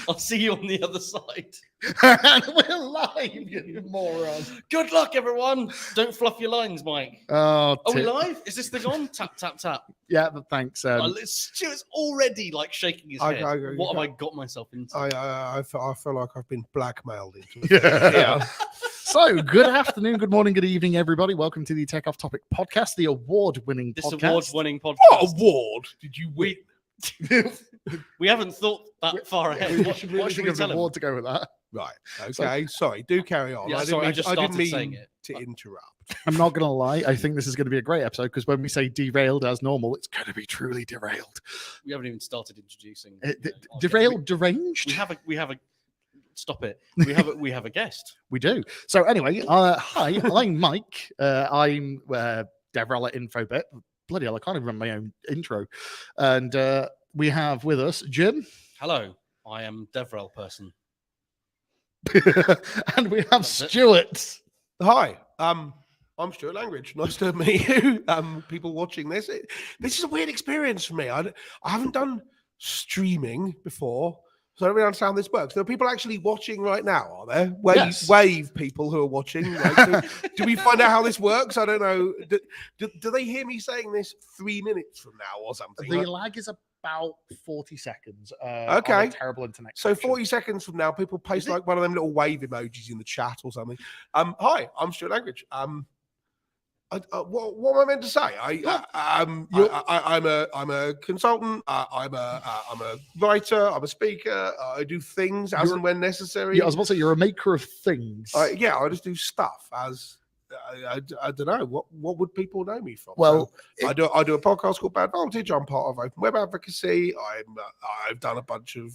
I'll see you on the other side. And we're live, you moron. Good luck, everyone. Don't fluff your lines, Mike. Oh, Are we live? Is this thing on? Tap, tap, tap. Yeah, but thanks. Stuart's already like shaking his head. What have I got myself into? I feel like I've been blackmailed into it. Yeah. So, good afternoon, good morning, good evening, everybody. Welcome to the Tech Off Topic podcast, the award-winning podcast. Award-winning podcast. What award did you win? We haven't thought that far ahead. What should we tell him? Award to go with that? Right. Okay. Sorry. Do carry on. Yeah, I didn't mean saying it to interrupt. I'm not going to lie. I think this is going to be a great episode because when we say derailed as normal, it's going to be truly derailed. We haven't even started introducing. Derailed, deranged. We have a. Stop it. We have a guest. We do. So anyway, hi. I'm Mike. I'm Devrel at Infobit. Bloody hell, I can't even remember my own intro. And we have with us Jim. Hello, I am Devrel person. And we have Stuart. Hi. I'm Stuart Langridge. Nice to meet you. People watching this. This is a weird experience for me. I haven't done streaming before. So I don't really understand how this works. There are people actually watching right now, are there? Wave people who are watching. Right? Do we find out how this works? I don't know. Do they hear me saying this 3 minutes from now or something? The lag is about 40 seconds. Okay. On a terrible internet So connection. 40 seconds from now, people post like one of them little wave emojis in the chat or something. Hi, I'm Stuart Langridge. What am I meant to say? I'm a consultant. I'm a writer. I'm a speaker. I do things as and when necessary. Yeah, I was about to say you're a maker of things. I just do stuff as I don't know what would people know me from. Well, so I do a podcast called Bad Vantage. I'm part of Open Web Advocacy. I've done a bunch of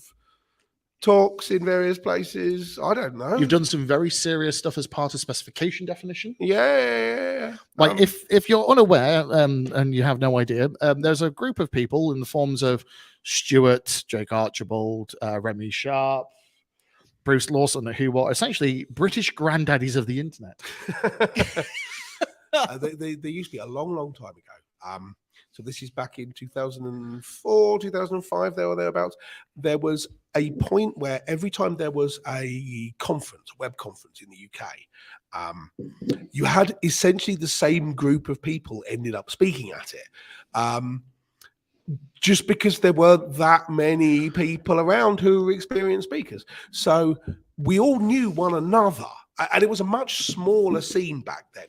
talks in various places. I don't know. You've done some very serious stuff as part of specification definition. Yeah. Like if you're unaware and you have no idea, there's a group of people in the forms of Stuart, Jake Archibald, Remy Sharp, Bruce Lawson, who are essentially British granddaddies of the internet. They used to be a long time ago. So this is back in 2004, 2005, there or thereabouts. There was a point where every time there was a web conference in the UK, you had essentially the same group of people ended up speaking at it. Just because there weren't that many people around who were experienced speakers. So we all knew one another. And it was a much smaller scene back then.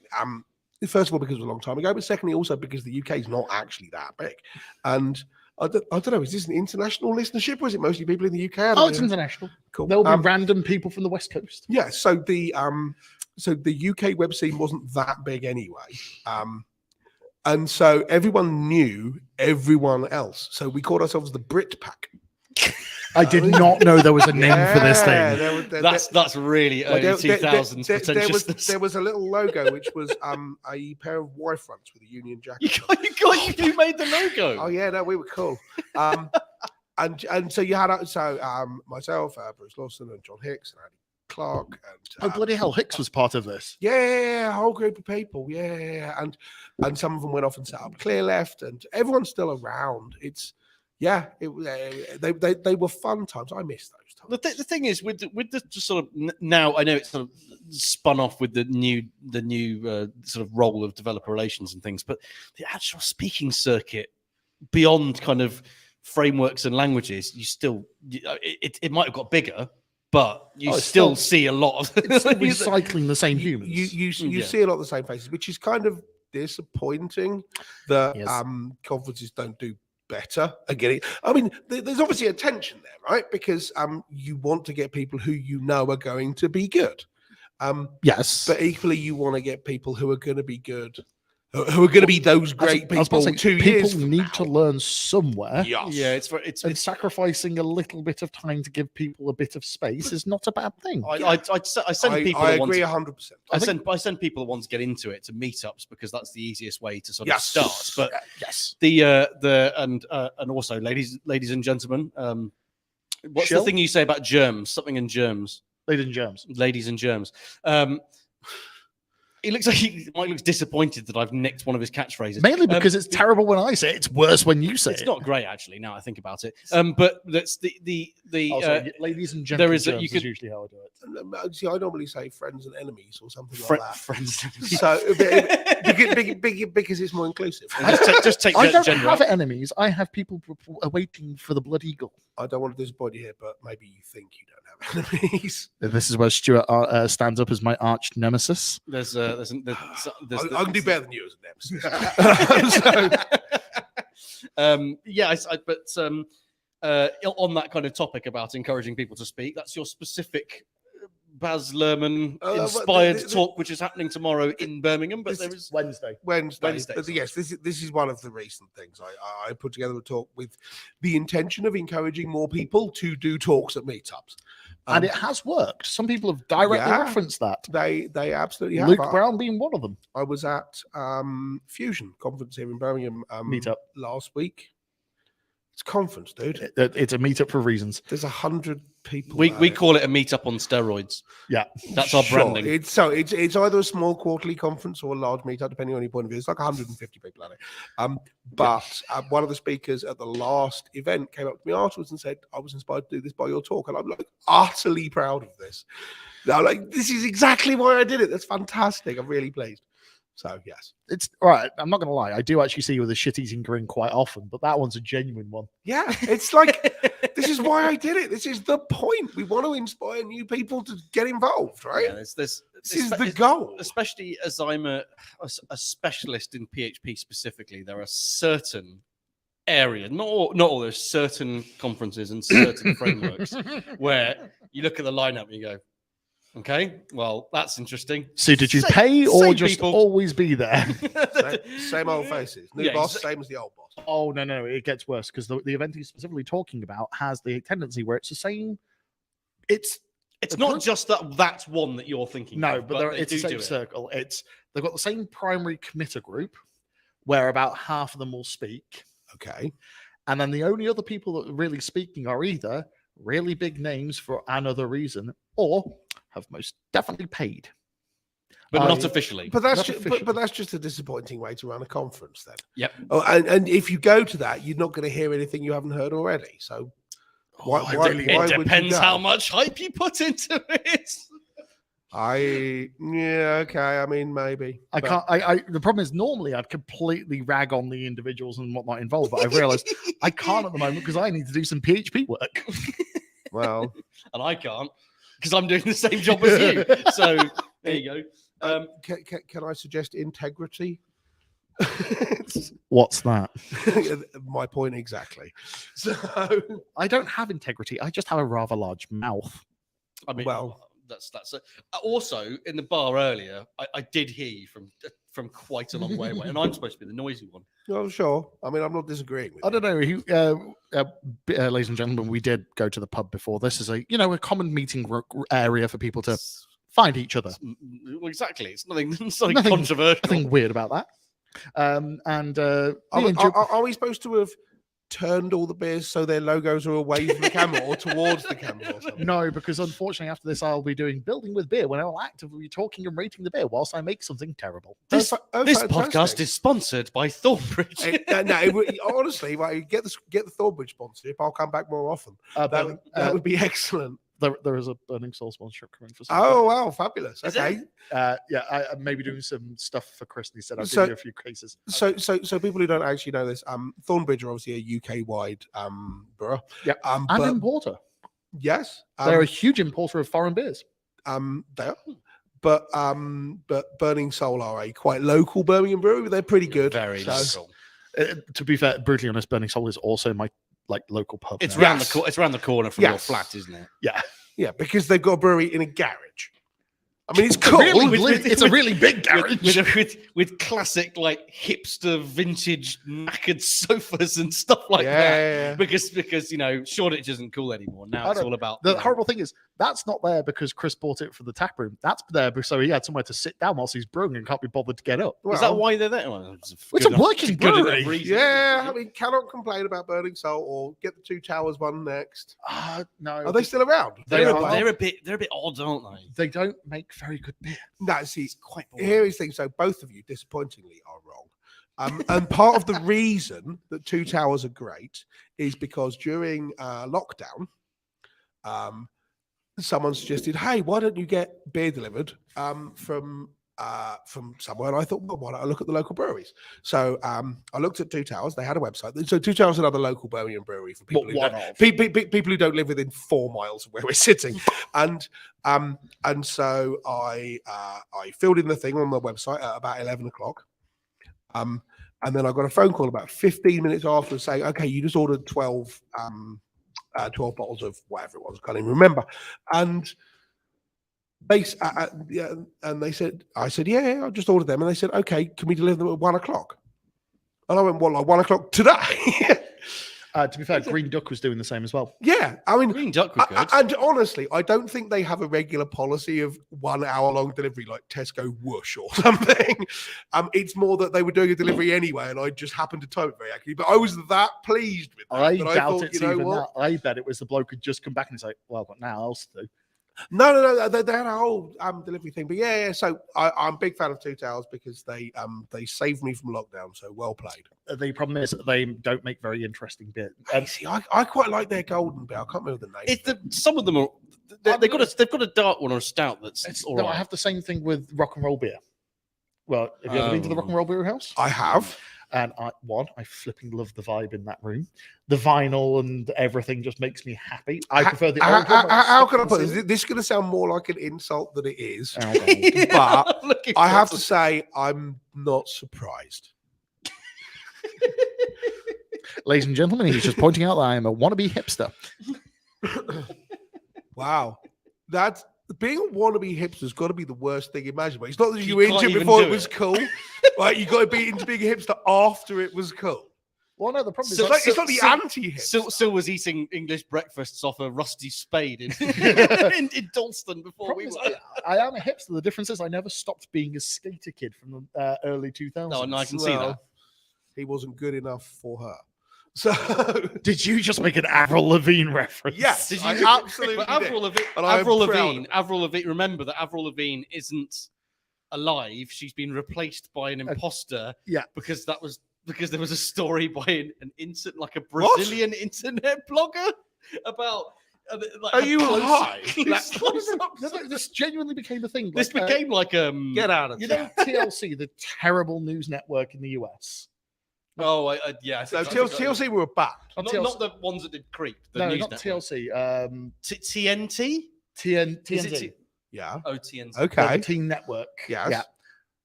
First of all, because it was a long time ago, but secondly, also because the UK is not actually that big. And I don't know, is this an international listenership or is it mostly people in the UK? It's international. Cool. There'll be random people from the West Coast. Yeah, so the UK web scene wasn't that big anyway. And so everyone knew everyone else. So we called ourselves the Brit Pack. I did not know there was a name for this thing. That's really early 2000s. There was a little logo which was a pair of Y fronts with a Union Jack. You made the logo. Oh yeah, no, we were cool. And so you had myself, Bruce Lawson, and John Hicks, and Andy Clark, and bloody hell, Hicks was part of this. Yeah, a whole group of people. Yeah, and some of them went off and set up Clear Left, and everyone's still around. They were fun times. I miss those times. The thing is, with the sort of now, I know it's sort of spun off with the new sort of role of developer relations and things, but the actual speaking circuit beyond kind of frameworks and languages, you still it might have got bigger, but you still see a lot of it's still recycling the same humans. You see a lot of the same faces, which is kind of disappointing that conferences don't do better at getting. I mean, there's obviously a tension there, right? Because you want to get people who you know are going to be good. Yes, but equally you want to get people who are going to be good, who are going to be those great people. 2 years people need to learn somewhere. Yes. It's sacrificing a little bit of time to give people a bit of space is not a bad thing. I send people. I agree 100%. I send people that want to get into it to meetups because that's the easiest way to sort of start. But yes, and also ladies and gentlemen, what's the thing you say about germs? Something in germs. Ladies and germs. Ladies and germs. He looks like Mike looks disappointed that I've nicked one of his catchphrases. Mainly because it's terrible when I say it. It's worse when you say it's it. not great actually. Now I think about it. But that's the Sorry, ladies and gentlemen. there is you could usually how I do it. See, I normally say friends and enemies or something like that. friends. So because it's more inclusive. just take I don't gender have out. enemies. I have people waiting for the blood eagle. I don't want to disappoint you here, but maybe you think you don't have enemies. This is where Stuart stands up as my arch nemesis. There's I can do better than you as a nemesis. Yeah, on that kind of topic about encouraging people to speak, that's your specific Baz Luhrmann inspired talk, which is happening tomorrow in Birmingham. But there is Wednesday. Wednesday. Sorry. Yes, this is one of the recent things. I put together a talk with the intention of encouraging more people to do talks at meetups. And it has worked. Some people have directly referenced that. They absolutely have. Luke Brown being one of them. I was at Fusion conference here in Birmingham Meetup last week. It's a conference, dude. It's a meetup for reasons. There's 100 people. we call it a meetup on steroids. Yeah, that's our branding. It's either a small quarterly conference or a large meetup, depending on your point of view. It's like 150 people at it. But one of the speakers at the last event came up to me afterwards and said, "I was inspired to do this by your talk," and I'm like utterly proud of this. I'm like, this is exactly why I did it. That's fantastic. I'm really pleased. So yes, it's all right. I'm not gonna lie. I do actually see you with a shit-eating grin quite often, but that one's a genuine one. Yeah, it's like this is why I did it. This is the point. We want to inspire new people to get involved, right? Yeah, this is the goal. Especially as I'm a specialist in PHP specifically, there are certain areas, not all, there's certain conferences and certain frameworks where you look at the lineup and you go, okay, well, that's interesting. So did you pay or just always be there? Same old faces. New boss, same as the old boss. Oh, no. It gets worse because the event he's specifically talking about has the tendency where it's the same. It's not just that's one that you're thinking. No, of, but it's the same circle. They've got the same primary committer group where about half of them will speak. Okay. And then the only other people that are really speaking are either really big names for another reason or have most definitely paid, but not officially. But that's just a disappointing way to run a conference, then. Yep. Oh, and if you go to that, you're not going to hear anything you haven't heard already. So why it depends how much hype you put into it. Okay. I mean, maybe I can't. The problem is normally I'd completely rag on the individuals and whatnot involved, but I've realized I can't at the moment because I need to do some PHP work. Well, and I can't. Because I'm doing the same job as you. So there you go. Can I suggest integrity? What's that? My point exactly. So I don't have integrity. I just have a rather large mouth. I mean, that's also in the bar earlier. I did hear you from quite a long way away, and I'm supposed to be the noisy one. Oh, sure. I mean, I'm not disagreeing with you. I don't know. Ladies and gentlemen, we did go to the pub before. This is a common meeting area for people to find each other. Well, exactly. It's nothing controversial. Nothing weird about that. Are we supposed to have turned all the beers so their logos are away from the camera or towards the camera or something? No, because unfortunately after this I'll be doing Building with Beer when I'll actively be talking and rating the beer whilst I make something terrible. This podcast is sponsored by Thornbridge. Honestly, get the Thornbridge sponsorship. I'll come back more often. That would be excellent. There is a Burning Soul sponsorship coming for. Oh wow, fabulous! Okay, I may be doing some stuff for Chris. And he said I'll give you a few cases. So people who don't actually know this, Thornbridge are obviously a UK-wide brewer. Yeah, and importer. Yes, they're a huge importer of foreign beers. They are. But Burning Soul are a quite local Birmingham brewery. They're pretty good. Very local. To be fair, brutally honest, Burning Soul is also my local pub. It's around the corner from your flat, isn't it? Yeah, because they've got a brewery in a garage. I mean, it's cool. It's a really big garage with classic hipster vintage knackered sofas and stuff like that. Because Shoreditch isn't cool anymore. Now it's all about the horrible thing is that's not there because Chris bought it for the tap room. That's there so he had somewhere to sit down whilst he's brewing and can't be bothered to get up. Is that why they're there? Well, it's a working brewery. Yeah, I mean, cannot complain about Burning Soul or get the Two Towers one next. No, are they still around? They're a bit odd, aren't they? They don't make very good beer. No, see, It's quite boring. here is the thing. So both of you, disappointingly, are wrong. And part of the reason that Two Towers are great is because during lockdown, someone suggested, "Hey, why don't you get beer delivered from somewhere?" And I thought, well, why don't I look at the local breweries? So I looked at Two Towers. They had a website. So Two Towers is another local Birmingham brewery for people people who don't live within 4 miles of where we're sitting. And so I filled in the thing on the website at about 11 o'clock. And then I got a phone call about 15 minutes after saying, "Okay, you just ordered 12 bottles of whatever it was, I can't even remember." And they said, I said, yeah, I just ordered them. And they said, "Okay, can we deliver them at 1 o'clock?" And I went, "Well, like 1 o'clock today?" To be fair, Green Duck was doing the same as well. Yeah, I mean, Green Duck was good. and honestly, I don't think they have a regular policy of 1 hour long delivery like Tesco Whoosh or something. It's more that they were doing a delivery anyway, and I just happened to time it very accurately. But I was that pleased with that. I that doubt thought, it's you know even what? that. I bet it was the bloke who'd just come back and he's like, "Well, I've got nothing else to do." No, they had a whole delivery thing. But yeah. So I'm a big fan of Two Towers because they saved me from lockdown. So well played. The problem is that they don't make very interesting beer. See, I quite like their golden beer. I can't remember the name. Some of them are. They've got a dark one or a stout that's all No, right. I have the same thing with rock and roll beer. Well, have you ever been to the rock and roll beer house? I have. And I flipping love the vibe in that room. The vinyl and everything just makes me happy. I prefer the old one. How can I put this? This is going to sound more like an insult than it is. Oh, But I have to say, I'm not surprised. ladies and gentlemen, he's just pointing out that I am a wannabe hipster. Wow. That's being a wannabe hipster's got to be the worst thing imaginable. It's not that you You were can't into it even before do it was it. cool. Right, you got to be into being a hipster after it was cool. Well, no, the problem So is It's like the anti-hipster. Sil was eating English breakfasts off a rusty spade in Dalston before we were. I am a hipster. The difference is I never stopped being a skater kid from the early 2000s. No, I can see that. He wasn't good enough for her. So Did you just make an Avril Lavigne reference? yes, Did I you? absolutely But did. Avril Lavigne. And I am Avril proud Lavigne. of it. Avril Lavigne. Remember that Avril Lavigne isn't alive. She's been replaced by an imposter. Yeah. Because there was a story by like a Brazilian internet blogger about. Like, Are you high? This genuinely became a thing. This Like, became like Get out of you town. know TLC, the terrible news network in the US. Oh, yeah. I So think TLC were bad. not the ones that did Creep. The No, news not network. TLC. TNT. TNT. Is it Yeah. Oh, TNT. Okay. The Teen Network. Yes. Yeah.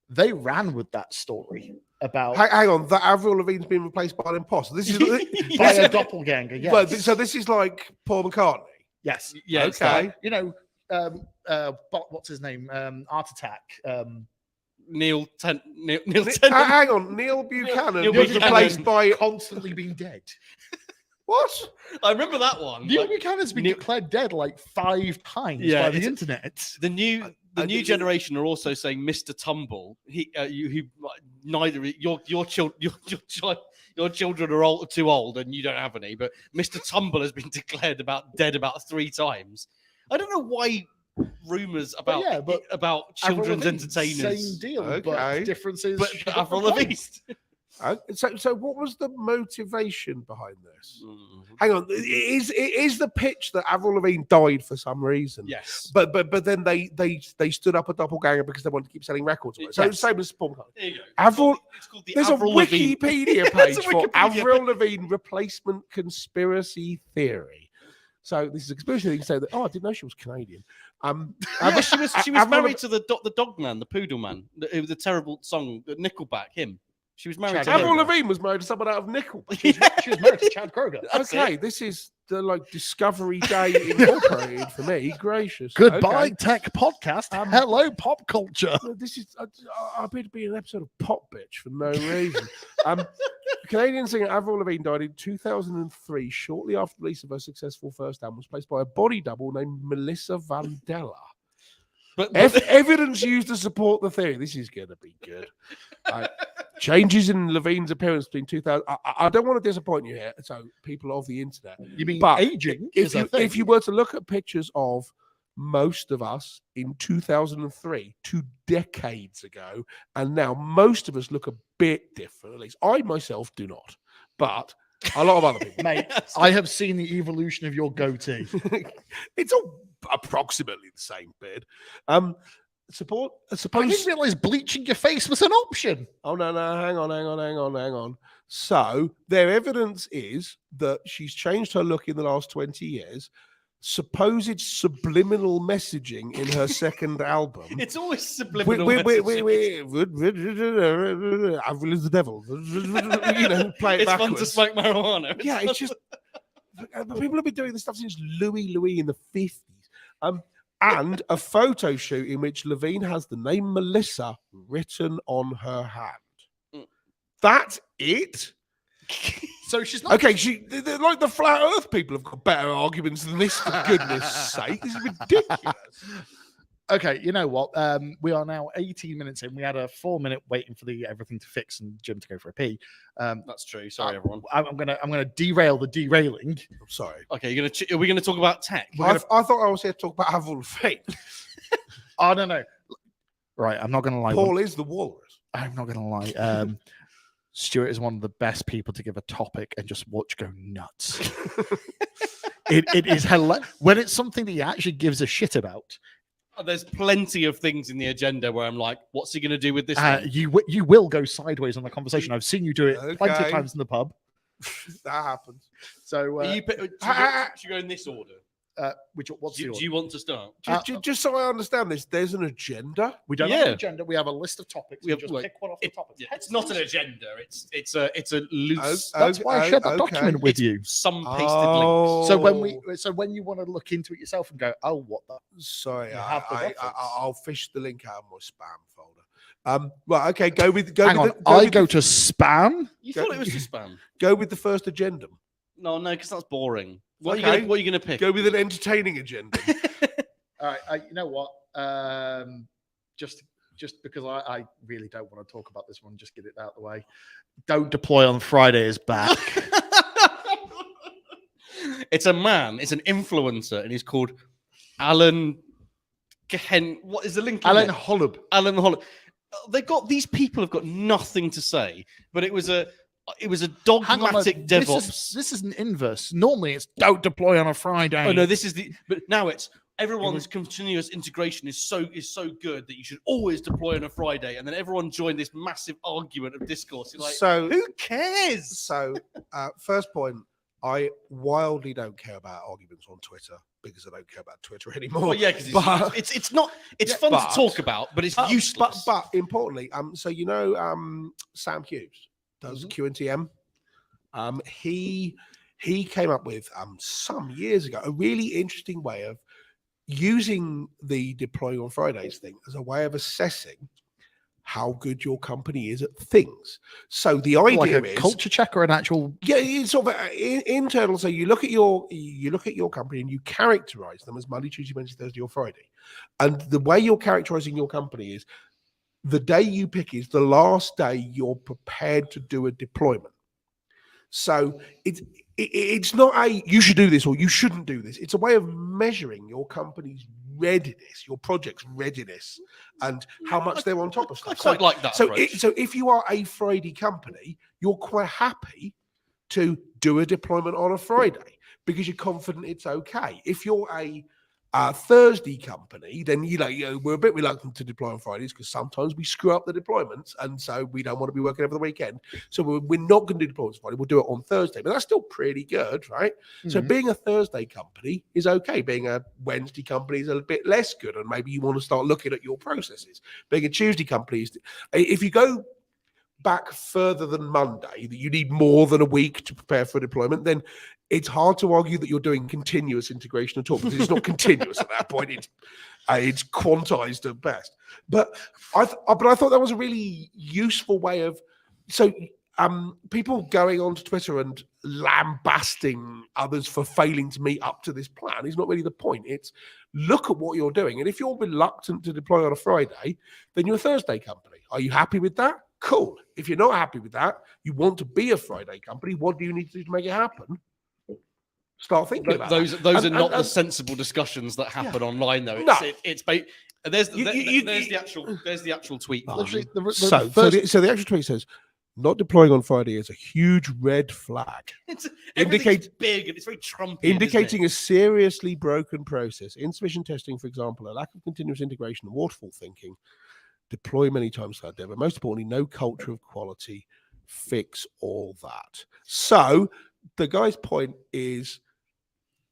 They ran with that story about Hang on. That Avril Lavigne's been replaced by an imposter. This is by a doppelganger. Yes. Well, so this is like Paul McCartney. yes. Yeah. it's Okay. that. You know, what's his name? Art Attack. Neil Tennant. Hang on. Neil Buchanan Neil was Buchanan. replaced by Constantly being dead. what? I remember that one. Neil Like, Buchanan's been declared dead like 5 times Yeah, by the it's- internet. the new generation are also saying Mr. Tumble. Neither your children are too old and you don't have any. But Mr. Tumble has been declared dead about 3 times. I don't know why rumors about Avril children's Lavigne, entertainers. Same deal, Okay. but differences. But Avril Lavigne. So what was the motivation behind this? Mhm. Hang on. It is the pitch that Avril Lavigne died for some reason. Yes. But then they stood up a doppelganger because they wanted to keep selling records. So Yes. same as Paul McCartney. There you go. Avril. It's called the There's Avril a Lavigne. Wikipedia There's page a for Wikipedia Avril Lavigne replacement conspiracy theory. So this is a conspiracy thing. So that I didn't know she was Canadian. Yeah, she was Avril married to the dog man, the poodle man. It was a terrible song, Nickelback. Him. She was married to Avril him. Lavigne was married to someone out of Nickelback. She was married to Chad Kroger. Okay, this is the Discovery Day Incorporated for me. Gracious. Goodbye, Okay. Tech Podcast. Hello, pop culture. This is I appear to be an episode of Pop Bitch for no reason. Canadian singer Avril Lavigne died in 2003, shortly after the release of her successful first album, was placed by a body double named Melissa Vandella. But Evidence used to support the theory. This is going to be good. Changes in Lavigne's appearance between 2000. I don't want to disappoint you here. So people of the internet, You mean But aging? if you were to look at pictures of most of us in 2003, 2 decades ago, and now most of us look a bit different. At least I myself do not, but a lot of other people. Mate, I have seen the evolution of your goatee. It's all approximately the same beard. Suppose. I didn't realize bleaching your face was an option. Oh no, hang on. So their evidence is that she's changed her look in the last 20 years. Supposed subliminal messaging in her second album. It's always subliminal messaging. I've released the devil. Play it It's backwards. fun to smoke marijuana. Yeah, it's just people have been doing this stuff since Louis in the 50s. And a photo shoot in which Levine has the name Melissa written on her hand. That's it. So she's not Okay. They're like the flat Earth people have got better arguments than this. For goodness' sake, this is ridiculous. Okay, you know what? We are now 18 minutes in. We had a 4-minute waiting for everything to fix and Jim to go for a pee. That's true. Sorry, everyone. I'm gonna derail the derailing. I'm sorry. Okay, are we gonna talk about tech? I thought I was here to talk about Avril Lavigne. Oh no. Right, I'm not gonna lie. Paul is the walrus. I'm not gonna lie. Stuart is one of the best people to give a topic and just watch go nuts. it is hilarious when it's something that he actually gives a shit about. There's plenty of things in the agenda where I'm like, what's he going to do with this? You will go sideways on the conversation. I've seen you do it plenty of times in the pub. That happens. So should you go in this order? What's the Do order? you want to start? Just so I understand this, there's an agenda. We don't have an agenda. We have a list of topics. We just pick one off the topics. It's not an agenda. It's a loose. That's why I shared that document with you. Some pasted links. So when you want to look into it yourself and go, oh, what the? Sorry, You have the I'll fish the link out of my spam folder. Right, okay, go with. Go Hang with on, the, go to spam. You thought it was just spam? Go with the first agenda. No, because that's boring. What Okay. are you gonna pick? Go with an entertaining agenda. All right, you know what? Just because I really don't want to talk about this one, just get it out of the way. Don't deploy on Friday is back. It's a man. It's an influencer, and he's called Alan. What is the link? Alan Holub. Alan Holub. These people have got nothing to say, but it was a dogmatic DevOps. This is an inverse. Normally, it's don't deploy on a Friday. Oh no, but now it's everyone's continuous integration is so good that you should always deploy on a Friday, and then everyone joined this massive argument of discourse. You're like, So who cares? So, first point, I wildly don't care about arguments on Twitter because I don't care about Twitter anymore. Well, yeah, because it's not. It's fun to talk about, but it's useless. But importantly, so Sam Hughes does QNTM. He came up with some years ago a really interesting way of using the deploying on Fridays thing as a way of assessing how good your company is at things. So the idea is culture check or an actual it's sort of internal. So you look at your company and you characterize them as Monday, Tuesday, Wednesday, Thursday, or Friday. And the way you're characterizing your company is the day you pick is the last day you're prepared to do a deployment. So it's not a you should do this or you shouldn't do this. It's a way of measuring your company's readiness, your project's readiness, and how much they're on top of stuff. I quite like that. So if you are a Friday company, you're quite happy to do a deployment on a Friday because you're confident it's okay. If you're a Thursday company, then we're a bit reluctant to deploy on Fridays because sometimes we screw up the deployments, and so we don't want to be working over the weekend. So we're not going to do deployments on Friday. We'll do it on Thursday, but that's still pretty good, right? Mm-hmm. So being a Thursday company is okay. Being a Wednesday company is a bit less good, and maybe you want to start looking at your processes. Being a Tuesday company is, if you go back further than Monday, that you need more than a week to prepare for deployment, then it's hard to argue that you're doing continuous integration at all because it's not continuous at that point. It's quantized at best. But I thought that was a really useful way of people going onto Twitter and lambasting others for failing to meet up to this plan is not really the point. It's look at what you're doing, and if you're reluctant to deploy on a Friday, then you're a Thursday company. Are you happy with that? Cool. If you're not happy with that, you want to be a Friday company, what do you need to do to make it happen? start thinking about those that. are not the sensible discussions that happen online, though. There's the actual tweet. Literally, So the actual tweet says, "Not deploying on Friday is a huge red flag." Everything's big and it's very Trumpian, indicating a seriously broken process. Insufficient testing, for example, a lack of continuous integration and waterfall thinking. Deploy many times per day, but most importantly, no culture of quality. Fix all that. So the guy's point is,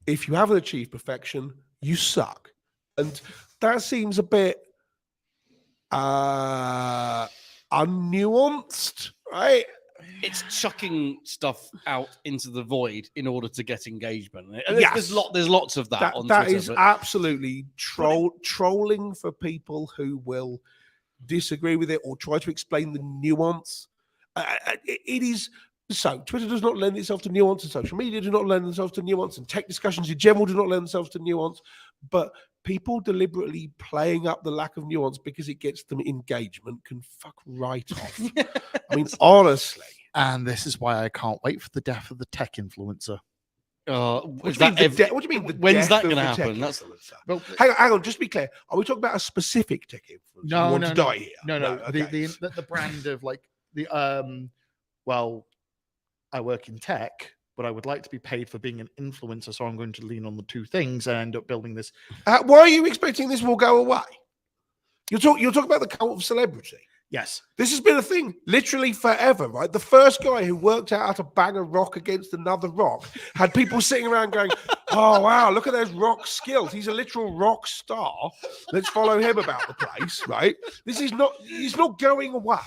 if you haven't achieved perfection, you suck. And that seems a bit unnuanced, right? It's chucking stuff out into the void in order to get engagement. And Yes. there's lots of that on that Twitter. is absolutely trolling for people who will disagree with it or try to explain the nuance. It is so. Twitter does not lend itself to nuance, and social media do not lend themselves to nuance, and tech discussions in general do not lend themselves to nuance. But people deliberately playing up the lack of nuance because it gets them engagement can fuck right off. I mean, honestly. And this is why I can't wait for the death of the tech influencer. What do you mean? When's that going to happen? Well, hang on. Just to be clear, are we talking about a specific tech influencer? No, to die here? No. Okay. The brand of like the well, I work in tech, but I would like to be paid for being an influencer, so I'm going to lean on the two things and end up building this. Why are you expecting this will go away? You're talking about the cult of celebrity. Yes. This has been a thing literally forever, right? The first guy who worked out how to bang a rock against another rock had people sitting around going, "Oh, wow, look at those rock skills. He's a literal rock star. Let's follow him about the place," right? It's not going away.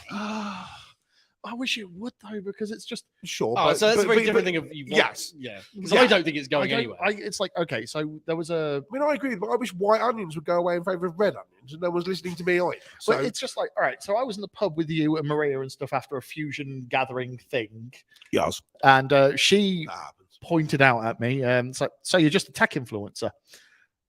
I wish it would, though, because it's just... Sure. So that's a very different thing of you want. Yes. Yeah. Because I don't think it's going anywhere. It's like, okay, so there was a... I mean, I agree, but I wish white onions would go away in favour of red onions, and no one's listening to me either. So But it's just like, all right, so I was in the pub with you and Maria and stuff after a fusion gathering thing. yes. And she That happens. pointed out at me, it's like, so you're just a tech influencer.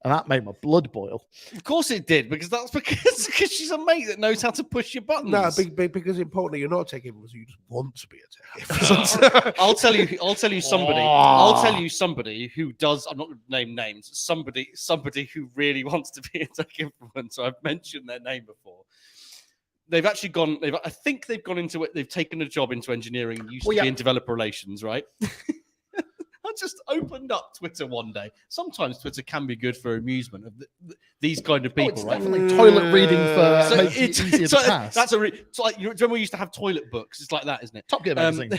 And that made my blood boil. Of course it did, because because she's a mate that knows how to push your buttons. No, because importantly, you're not a tech influencer. You just want to be a tech influencer. I'll tell you somebody. I'll tell you somebody who does. I'm not going to name names. Somebody who really wants to be a tech influencer. I've mentioned their name before. They've actually gone. I think they've gone into it. They've taken a job into engineering and used to be in developer relations, right? I just opened up Twitter one day. Sometimes Twitter can be good for amusement of these kind of people, It's right? definitely toilet reading for making it easier to pass. That's it's like, you remember we used to have toilet books? It's like that, isn't it? Top Gear magazine.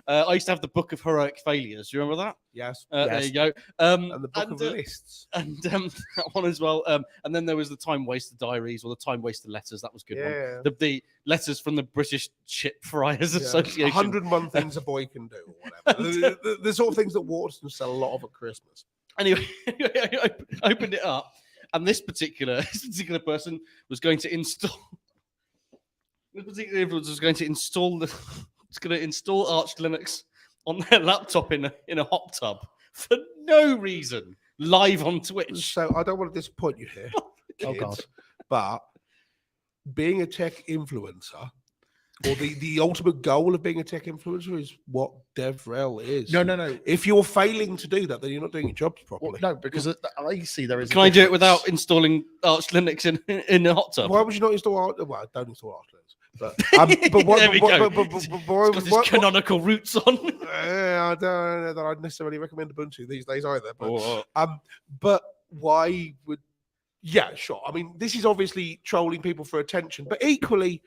I used to have the Book of Heroic Failures. Do you remember that? Yes. There you go. And the book of lists. And that one as well. And then there was the Time Waster Diaries or the Time Waster Letters. That was a good one. The letters from the British Chip Friars Association. 101 things a boy can do, or whatever. the sort of things that Waterstones sell a lot of at Christmas. Anyway, I opened it up, and this particular person was going to install. This particular influencer was going to install Arch Linux on their laptop in a hot tub for no reason, live on Twitch. So I don't want to disappoint you here, Oh God! but being a tech influencer, or the ultimate goal of being a tech influencer, is what DevRel is. No. If you're failing to do that, then you're not doing your jobs properly. Well, no, because I see there is. Can I do it without installing Arch Linux in a hot tub? Why would you not install Arch? Well, don't install Arch Linux. But what? There we go. But Got his canonical roots on. I don't know that I'd necessarily recommend Ubuntu these days either. But why would? Yeah, sure. I mean, this is obviously trolling people for attention, but equally,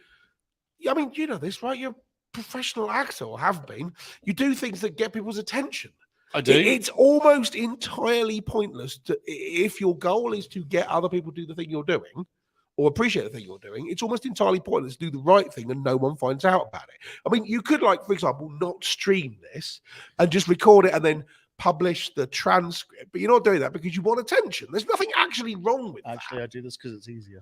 I mean, you know this, right? You're a professional actor, or have been. You do things that get people's attention. I do. It's almost entirely pointless if your goal is to get other people to do the thing you're doing or appreciate the thing you're doing. It's almost entirely pointless to do the right thing and no one finds out about it. I mean, you could, like, for example, not stream this and just record it and then publish the transcript, but you're not doing that because you want attention. There's nothing actually wrong with that. Actually, I do this because it's easier.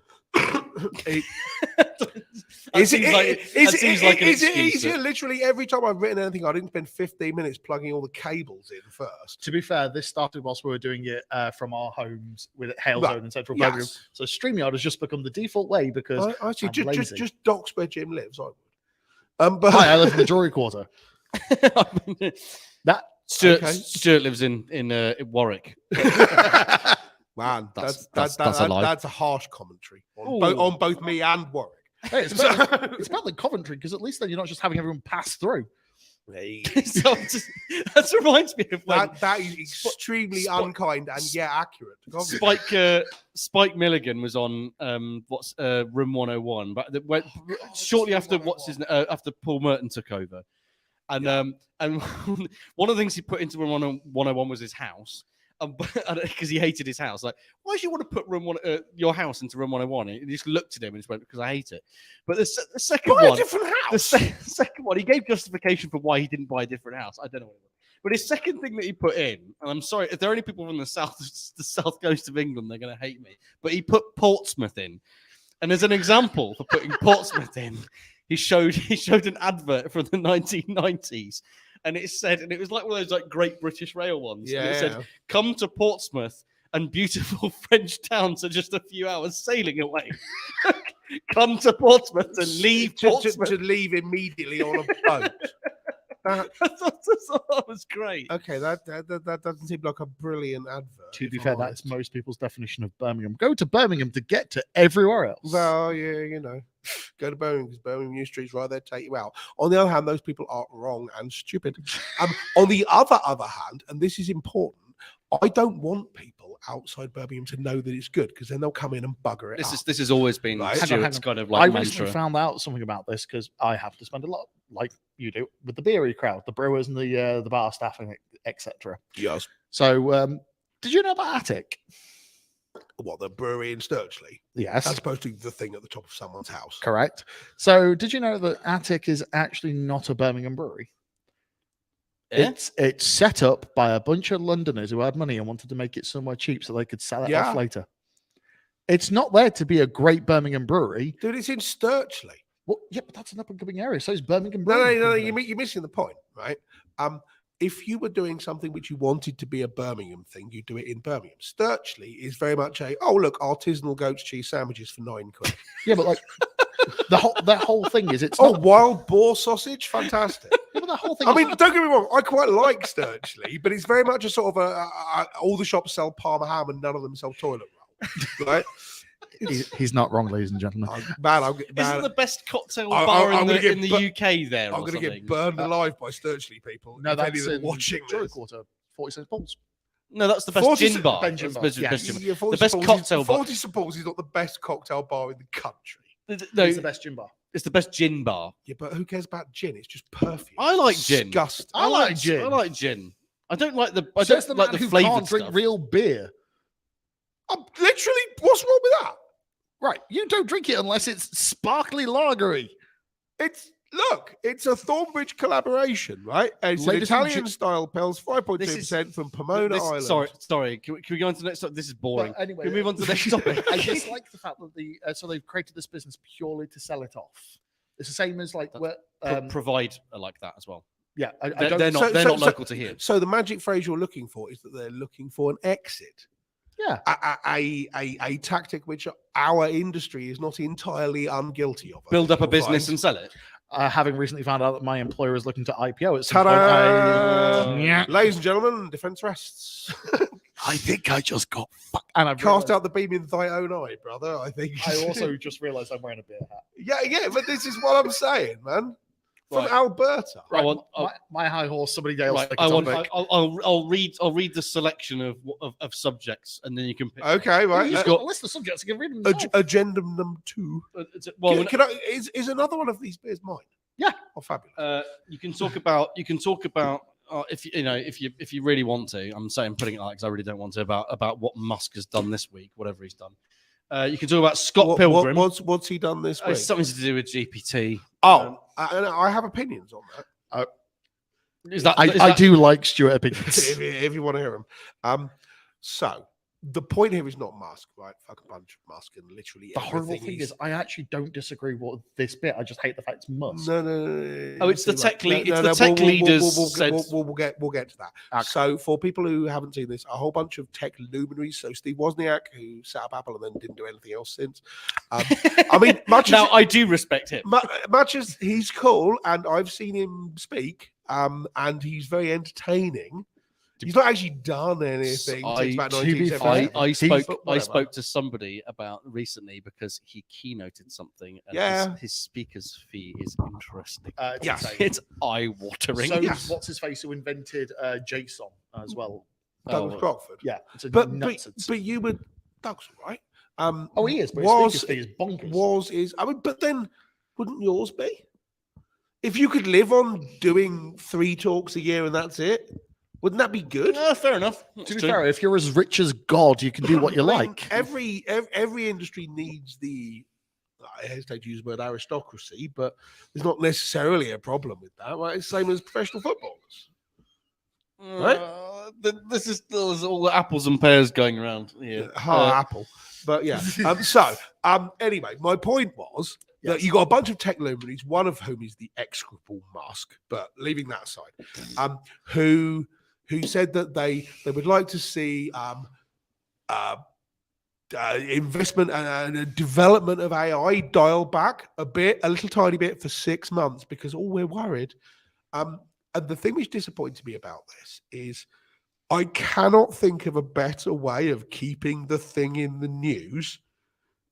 Is it easier? Literally every time I've written anything, I didn't spend 15 minutes plugging all the cables in first. To be fair, this started whilst we were doing it from our homes with Hailzone and Central Birmingham. So StreamYard has just become the default way because I see. I'm lazy. Just docs where Jim lives. I would. But Hi, I live in the Drury Quarter. Stuart lives in Warwick. Man, That's that's a lie. That's a harsh commentary on both me and Warwick. Hey, it's better than Coventry, because at least then you're not just having everyone pass through. So that reminds me of when That is extremely unkind and yet accurate. Spike Milligan was on Room 101, but shortly after after Paul Merton took over, and one of the things he put into Room 101 was his house. Because he hated his house. Like, why do you want to put your house into Room 101? And he just looked at him and just went, because I hate it. But the second one, a different house. The second one, he gave justification for why he didn't buy a different house. I don't know what it was. But his second thing that he put in, and I'm sorry, if there are any people from the south coast of England, they're going to hate me. But he put Portsmouth in. And as an example for putting Portsmouth in, he showed an advert from the 1990s. And it said, and it was like one of those like Great British Rail ones. Yeah. And it said, "Come to Portsmouth, and beautiful French towns are just a few hours sailing away. Come to Portsmouth and leave Portsmouth." To leave immediately on a boat. I thought that was great. Okay, that doesn't seem like a brilliant advert. To be fair, that's most people's definition of Birmingham. Go to Birmingham to get to everywhere else. Well, yeah, go to Birmingham because Birmingham New Street's right there to take you out. On the other hand, those people are wrong and stupid. On the other hand, and this is important, I don't want people outside Birmingham to know that it's good, because then they'll come in and bugger it up. This has always been Right. Stuart's kind of like I recently mantra. found out something about this because I have to spend a lot, like you do, with the beery crowd, the brewers and the bar staff, and etc. Yes. So, did you know about Attic? What, the brewery in Sturchley? Yes, That's supposed to be the thing at the top of someone's house. correct. So, did you know that Attic is actually not a Birmingham brewery? Yeah? It's set up by a bunch of Londoners who had money and wanted to make it somewhere cheap so they could sell it off later. It's not there to be a great Birmingham brewery. Dude, it's in Sturchley. Well, yeah, but that's an up and coming area. So is Birmingham. No, Brewing Company. you're missing the point, right? If you were doing something which you wanted to be a Birmingham thing, you do it in Birmingham. Sturchley is very much look, artisanal goat's cheese sandwiches for £9. Yeah, but like that whole thing is it's wild boar sausage, fantastic. Yeah, but that whole thing. I mean, don't get me wrong, I quite like Sturchley, but it's very much a sort of all the shops sell Parma ham and none of them sell toilet roll, right? He's not wrong, ladies and gentlemen. Isn't the best cocktail bar in the UK there? I'm going to get burned alive by Sturchley people. No, that's watching Joy this. Quarter, 40 balls. No, that's the best gin bar. Ben gin bar. Best Yes. gin bar. The best cocktail bar. 40 St Paul's is not the best cocktail bar in the country. No, It's the best gin bar. it's the best gin bar. Yeah, but who cares about gin? It's just perfume. I like It's gin. Disgusting. I like gin. I like gin. I don't like the. Says the like man the who flavored can't drink stuff. real beer. Literally, what's wrong with that? Right, you don't drink it unless it's sparkly lagery. It's a Thornbridge collaboration, right? It's Ladies an and Italian style Pils, 5.2% from Pomona Island. Sorry. Can we go on to the next topic? This is boring. But anyway, Can we move on to the next topic? I just like the fact that so they've created this business purely to sell it off. It's the same as like where Provide like that as well. yeah, They're not local to here. So the magic phrase you're looking for is that they're looking for an exit. Yeah, A tactic which our industry is not entirely unguilty of. Build up a business and sell it. having recently found out that my employer is looking to IPO at some Ta-da! point. Yeah. Ladies and gentlemen, defense rests. I think I just got fucked. And I've Cast out the beam in thy own eye, brother. I think. I also just realized I'm wearing a beer hat. Yeah, but this is what I'm saying, man. From Alberta. Right, my high horse, somebody else. Right, I'll read the selection of subjects, and then you can pick. Okay, right. You've got a list of subjects. You can read them. Agenda number 2. Well, is another one of these beers mine? Yeah. Oh, fabulous. You can talk about. If you really want to. I'm saying putting it like because I really don't want to about what Musk has done this week, whatever he's done. You can talk about Scott Pilgrim. What's he done this week? It's something to do with GPT. And I have opinions on that. I do like Stuart opinions. if you want to hear them. So the point here is not Musk, right? Fuck a bunch of Musk and literally The horrible thing is, I actually don't disagree with this bit. I just hate the fact it's Musk. No. Oh, it's the tech lead. It's the tech leaders. We'll get to that. Okay. So for people who haven't seen this, a whole bunch of tech luminaries. So Steve Wozniak, who set up Apple and then didn't do anything else since. I mean, I do respect him. Much as he's cool, and I've seen him speak. and he's very entertaining. He's not actually done anything since about to be 1970. I spoke to somebody about recently because he keynoted something, and Yeah. his speaker's fee is interesting. Yes. insane. It's eye-watering. So Yes. what's his face who invented JSON as well? Douglas Crockford. Yeah, it's a But nonsense. you would Doug's all right. Oh, he is. But his speaker fee is bonkers. I mean, but then wouldn't yours be? If you could live on doing 3 talks a year and that's it, wouldn't that be good? Fair enough. To be fair, if you're as rich as God, you can do what you I mean, like. Every industry needs the. I hesitate to use the word aristocracy, but there's not necessarily a problem with that. Right? It's the same as professional footballers. Right? This is there's all the apples and pears going around here. Apple. But yeah. Anyway, my point was that you got a bunch of tech luminaries, one of whom is the execrable Musk, but leaving that aside, who said that they would like to see investment and development of AI dial back a little tiny bit for 6 months because we're worried. And the thing which disappoints me about this is I cannot think of a better way of keeping the thing in the news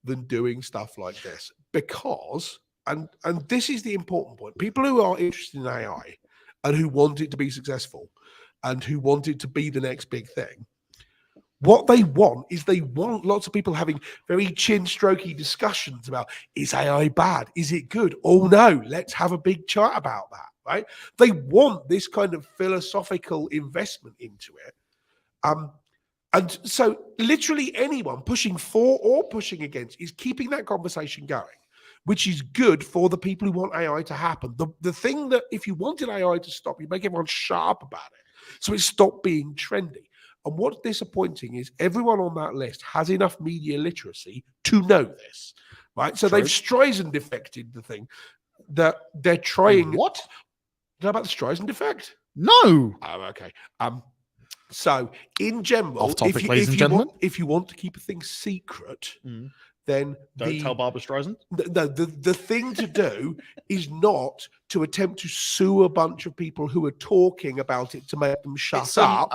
than doing stuff like this. Because, and this is the important point, people who are interested in AI and who want it to be successful and who want it to be the next big thing, what they want is they want lots of people having very chin-strokey discussions about, is AI bad? Is it good? Oh no, let's have a big chat about that, right? They want this kind of philosophical investment into it. And so literally anyone pushing for or pushing against is keeping that conversation going, which is good for the people who want AI to happen. The thing that if you wanted AI to stop, you make everyone shut up about it. So it stopped being trendy. And what's disappointing is everyone on that list has enough media literacy to know this, right? So they've Streisand affected the thing that they're trying. What? Do you know about the Streisand effect? No. Oh, okay. So in general, Off topic, ladies and gentlemen. If you want to keep a thing secret, then don't tell Barbara Streisand. The thing to do is not to attempt to sue a bunch of people who are talking about it to make them shut up.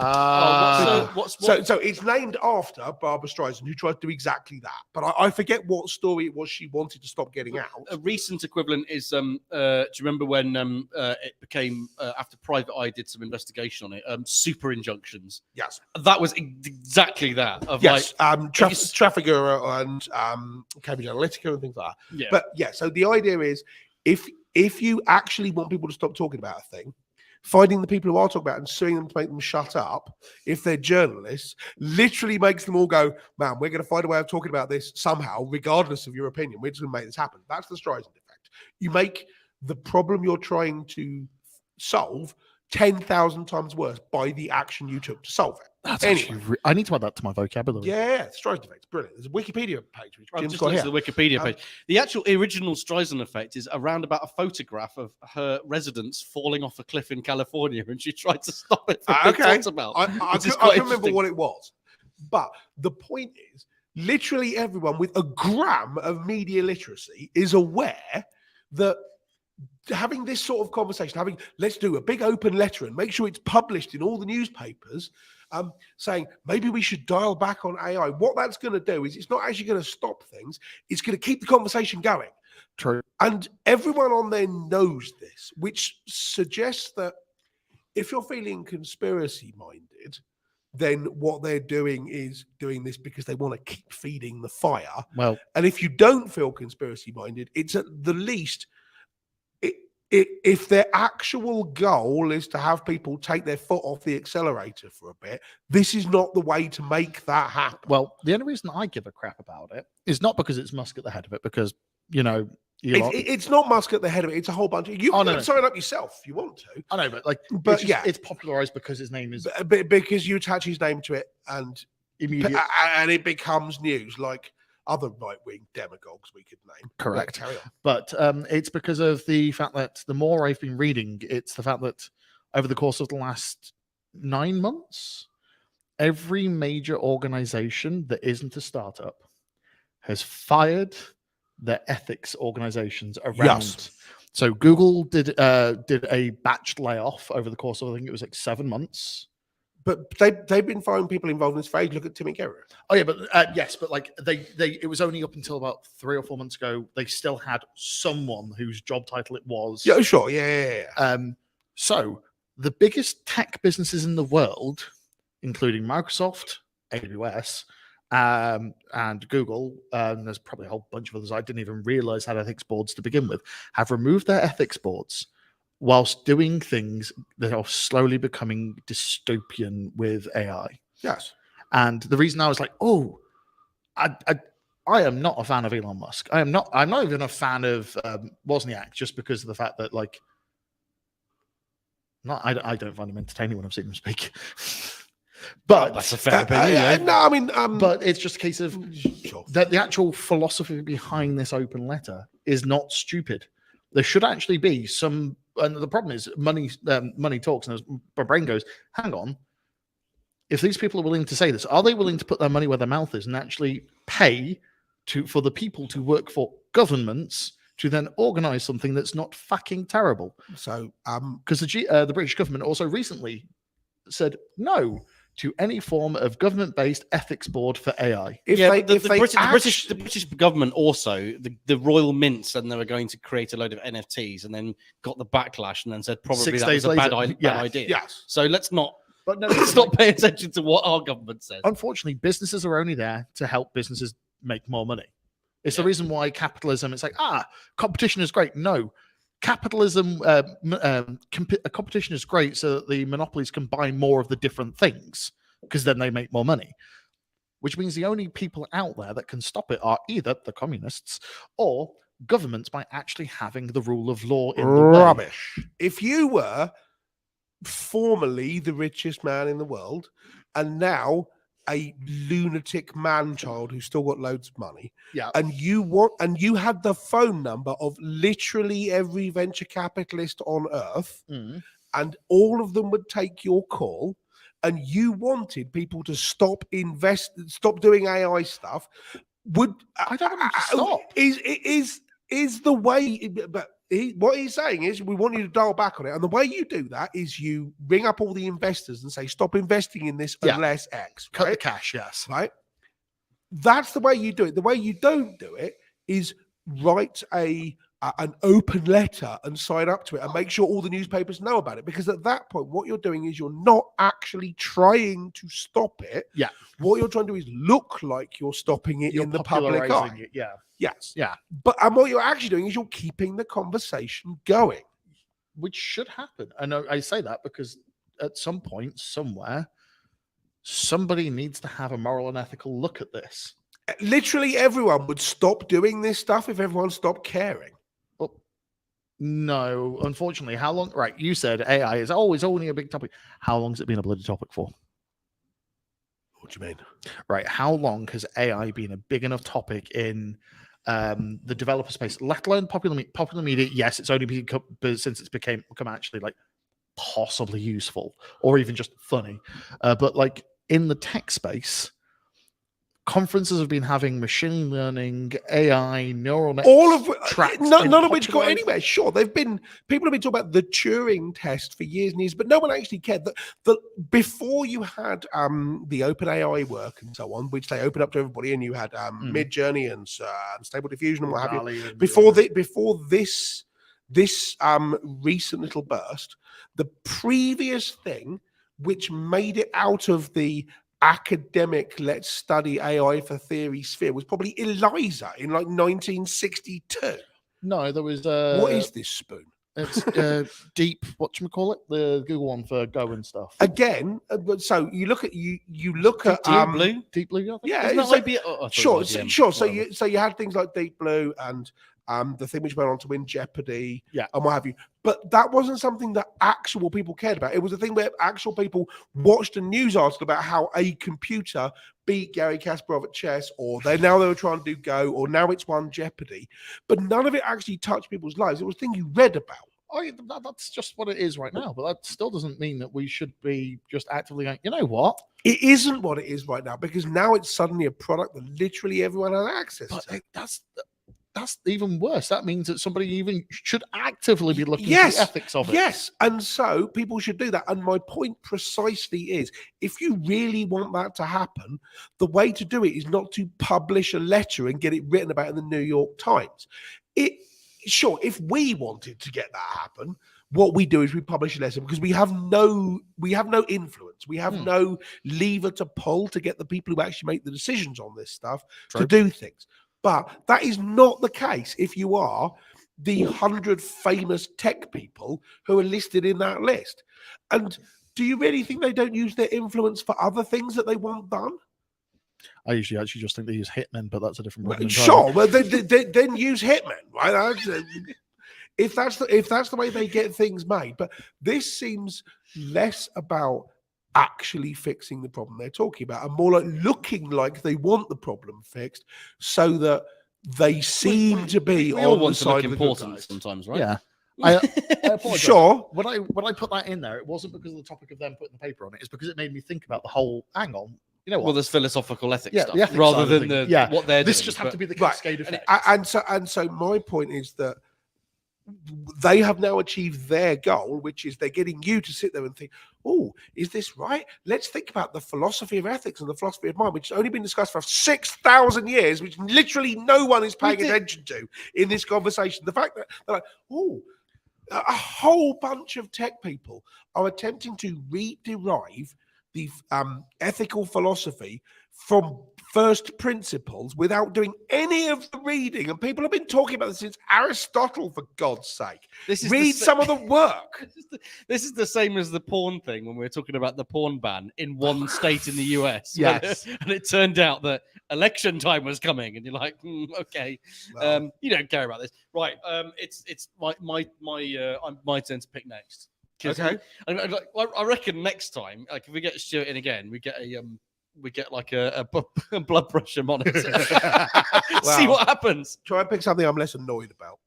So it's named after Barbara Streisand, who tried to do exactly that. But I forget what story it was she wanted to stop getting out. A recent equivalent is, do you remember when it became, after Private Eye did some investigation on it, super injunctions? Yes. That was exactly that. Yes, Trafficker and Cambridge Analytica and things like that. Yeah. But yeah, so the idea is if you actually want people to stop talking about a thing, finding the people who are talking about it and suing them to make them shut up, if they're journalists, literally makes them all go, man, we're going to find a way of talking about this somehow, regardless of your opinion. We're just going to make this happen. That's the Streisand effect. You make the problem you're trying to solve 10,000 times worse by the action you took to solve it. That's actually I need to add that to my vocabulary. Yeah, Streisand effect. Brilliant. There's a Wikipedia page. Which I've Jim's just got looked here. at the Wikipedia page. The actual original Streisand effect is around about a photograph of her residence falling off a cliff in California, and she tried to stop it from being talked about. I can remember what it was. But the point is, literally everyone with a gram of media literacy is aware that having this sort of conversation, let's do a big open letter and make sure it's published in all the newspapers, saying maybe we should dial back on AI. What that's going to do is it's not actually going to stop things. It's going to keep the conversation going. True. And everyone on there knows this, which suggests that if you're feeling conspiracy minded, then what they're doing is doing this because they want to keep feeding the fire. Well, and if you don't feel conspiracy minded, it's at the least, if their actual goal is to have people take their foot off the accelerator for a bit, this is not the way to make that happen. Well, the only reason I give a crap about it is not because it's Musk at the head of it, because, you know, it's not Musk at the head of it. It's a whole bunch of you can sign up yourself if you want to. I know, but it's popularized because his name is because you attach his name to it and immediately, and it becomes news like other right-wing demagogues we could name. Correct. Carry on. But it's because of the fact that the more I've been reading, it's the fact that over the course of the last 9 months, every major organization that isn't a startup has fired their ethics organizations around. Yes. So Google did a batch layoff over the course of, I think it was like 7 months. But they've been firing people involved in this phase. Look at Timmy Guerra. Oh yeah, but yes, but like they it was only up until about 3 or 4 months ago. They still had someone whose job title it was. Yeah, sure. Yeah. So the biggest tech businesses in the world, including Microsoft, AWS, and Google, and there's probably a whole bunch of others I didn't even realize had ethics boards to begin with, have removed their ethics boards whilst doing things that are slowly becoming dystopian with AI. Yes. And the reason I was like, oh, I am not a fan of Elon Musk. I'm not even a fan of Wozniak, just because of the fact that, like, I don't find him entertaining when I've seen him speak. But that's a fair opinion. No, I mean, but it's just a case of sure. that the actual philosophy behind this open letter is not stupid. There should actually be some, and the problem is money talks, and my brain goes, hang on. If these people are willing to say this, are they willing to put their money where their mouth is and actually pay for the people to work for governments to then organize something that's not fucking terrible? So, because the British government also recently said no to any form of government-based ethics board for AI. The British government also, the Royal Mint said they were going to create a load of NFTs, and then got the backlash, and then said probably 6 that was days a bad later. idea. Yes. So let's not let's not pay attention to what our government says. Unfortunately, businesses are only there to help businesses make more money. It's the reason why capitalism, it's like, competition is great. No, capitalism, competition is great so that the monopolies can buy more of the different things, because then they make more money. Which means the only people out there that can stop it are either the communists or governments, by actually having the rule of law in the rubbish. If you were formerly the richest man in the world and now a lunatic man-child who's still got loads of money, and you had the phone number of literally every venture capitalist on earth, and all of them would take your call, and you wanted people to stop doing AI stuff, I don't want them to stop. Is the way, but what he's saying is we want you to dial back on it, and the way you do that is you ring up all the investors and say stop investing in this unless X. Cut the cash, yes. Right. That's the way you do it. The way you don't do it is write an open letter and sign up to it and make sure all the newspapers know about it, because at that point what you're doing is you're not actually trying to stop it. What you're trying to do is look like you're stopping it in the public eye. Yes. But what you're actually doing is you're keeping the conversation going, which should happen. I know I say that because at some point somewhere somebody needs to have a moral and ethical look at this. Literally everyone would stop doing this stuff if everyone stopped caring. No, unfortunately. How long? Right, you said AI is always only a big topic. How long has it been a bloody topic for? What do you mean? Right, how long has AI been a big enough topic in the developer space, let alone popular media? Yes, it's only become since it's become actually like possibly useful or even just funny. But like in the tech space, conferences have been having machine learning, AI, neural networks, all of none of which got anywhere. Sure, people have been talking about the Turing test for years and years, but no one actually cared. That before you had the OpenAI work and so on, which they opened up to everybody, and you had Midjourney and Stable Diffusion and what have you. Before this recent little burst, the previous thing which made it out of the academic let's study AI for theory sphere was probably ELIZA in like 1962. No, there was what is this spoon? It's deep, whatchamacallit, the Google one for Go and stuff. Again, so you look at Deep Blue, yeah, sure. So you had things like Deep Blue and the thing which went on to win Jeopardy, and what have you. But that wasn't something that actual people cared about. It was a thing where actual people watched a news article about how a computer beat Gary Kasparov at chess, or they were trying to do Go, or now it's won Jeopardy. But none of it actually touched people's lives. It was a thing you read about. Oh, yeah, that's just what it is right now. But that still doesn't mean that we should be just actively going, you know what? It isn't what it is right now, because now it's suddenly a product that literally everyone has access to. that's even worse. That means that somebody even should actively be looking at the ethics of it. Yes, and so people should do that. And my point precisely is, if you really want that to happen, the way to do it is not to publish a letter and get it written about in the New York Times. Sure, if we wanted to get that happen, what we do is we publish a letter because we have no influence. We have no lever to pull to get the people who actually make the decisions on this stuff to do things. But that is not the case if you are the 100 famous tech people who are listed in that list. And do you really think they don't use their influence for other things that they want done? I usually actually just think they use hitmen, but that's a different problem. Sure, well, then use hitmen, right? If that's the way they get things made. But this seems less about actually fixing the problem they're talking about and more like looking like they want the problem fixed so that they seem to be we all on want the to side look of the important good guys. sometimes, right? Yeah. I apologize. Sure. When I put that in there, it wasn't because of the topic of them putting the paper on it. It's because it made me think about the whole. Hang on, you know what? Well, there's philosophical ethics Yeah, stuff the ethics rather side of than things. what they're this doing. just had to be the Right. cascade effect. And so my point is that they have now achieved their goal, which is they're getting you to sit there and think, oh, is this right? Let's think about the philosophy of ethics and the philosophy of mind, which has only been discussed for 6,000 years, which literally no one is paying attention to in this conversation. The fact that they're like, oh, a whole bunch of tech people are attempting to derive the ethical philosophy from first principles without doing any of the reading. And people have been talking about this since Aristotle, for God's sake. Read some of the work. This is the same as the porn thing when we were talking about the porn ban in one state in the US. Yes. And it turned out that election time was coming, and you're like, okay, Well, you don't care about this, right? It's my turn to pick next. Okay. I reckon next time, like if we get Stuart in again, we get like a blood pressure monitor. See what happens. Try and pick something I'm less annoyed about.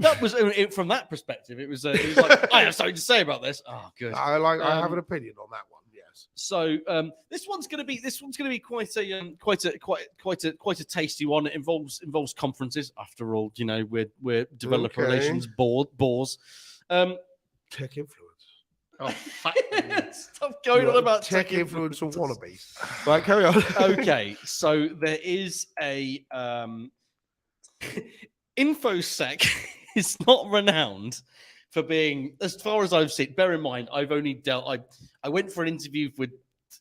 That was from that perspective. It was like, I have something to say about this. Oh, good. I have an opinion on that one. Yes. So this one's going to be quite a tasty one. It involves conferences. After all, you know, we're developer relations bores. Tech influence. Oh, Stop going on about tech influence or wannabes. Right, carry on. Okay, so there is a InfoSec is not renowned for being, as far as I've seen. Bear in mind, I've only dealt. I went for an interview with.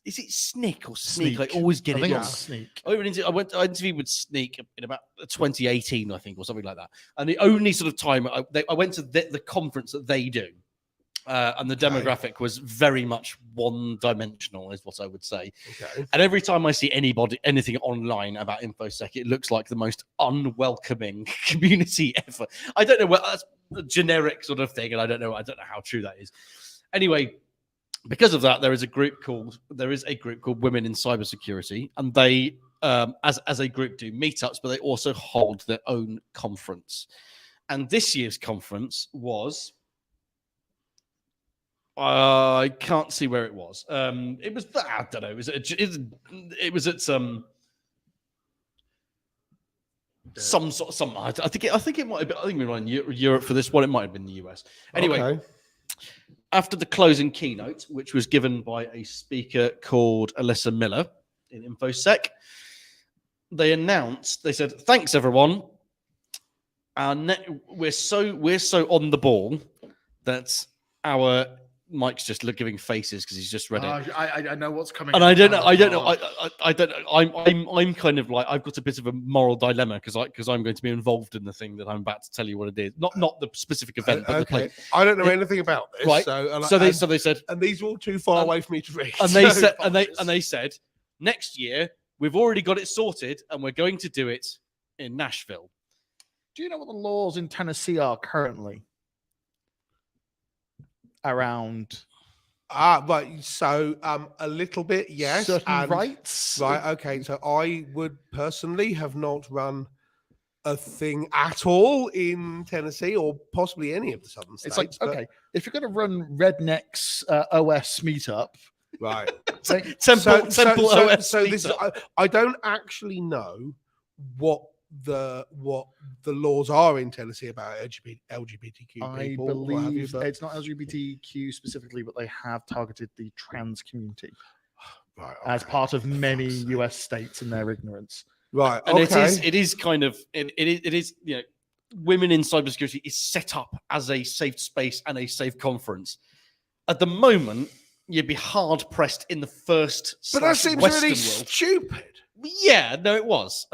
Is it Sneak or Sneak? I always get it wrong. Sneak. I interviewed with Sneak in about 2018, I think, or something like that. And the only sort of time I went to the conference that they do. And the demographic was very much one-dimensional, is what I would say. Okay. And every time I see anything online about InfoSec, it looks like the most unwelcoming community ever. I don't know what that's a generic sort of thing, and I don't know how true that is. Anyway, because of that, there is a group called Women in Cybersecurity, and they, as a group, do meetups, but they also hold their own conference. And this year's conference was. I can't see where it was. It was, I don't know. It was at some sort of I think it might have been. I think we were in Europe for this one. It might have been the US. Anyway, Okay. After the closing keynote, which was given by a speaker called Alyssa Miller in InfoSec, they said, "Thanks everyone. We're so on the ball that our." Mike's just giving faces because he's just read it. I know what's coming. And I don't know. I'm kind of like, I've got a bit of a moral dilemma because I'm going to be involved in the thing that I'm about to tell you what it is. Not the specific event, but the place. I don't know anything about this. Right. So they said, and these are all too far away for me to read. and they said, next year we've already got it sorted, and we're going to do it in Nashville. Do you know what the laws in Tennessee are currently? Around right. So a little bit, yes. Certain rights. Right, okay. So I would personally have not run a thing at all in Tennessee or possibly any of the southern states. It's like, okay, if you're going to run Redneck's OS meetup, right. Temple OS. So this I don't actually know what the laws are in Tennessee about LGBTQ I people. believe but it's not LGBTQ specifically, but they have targeted the trans community right, as okay. part of many Fuck's sake. US states in their ignorance. Right, And okay. it is kind of it is women in cybersecurity is set up as a safe space and a safe conference. At the moment, you'd be hard pressed in the first. But that seems Western really world. stupid. Yeah, no, it was.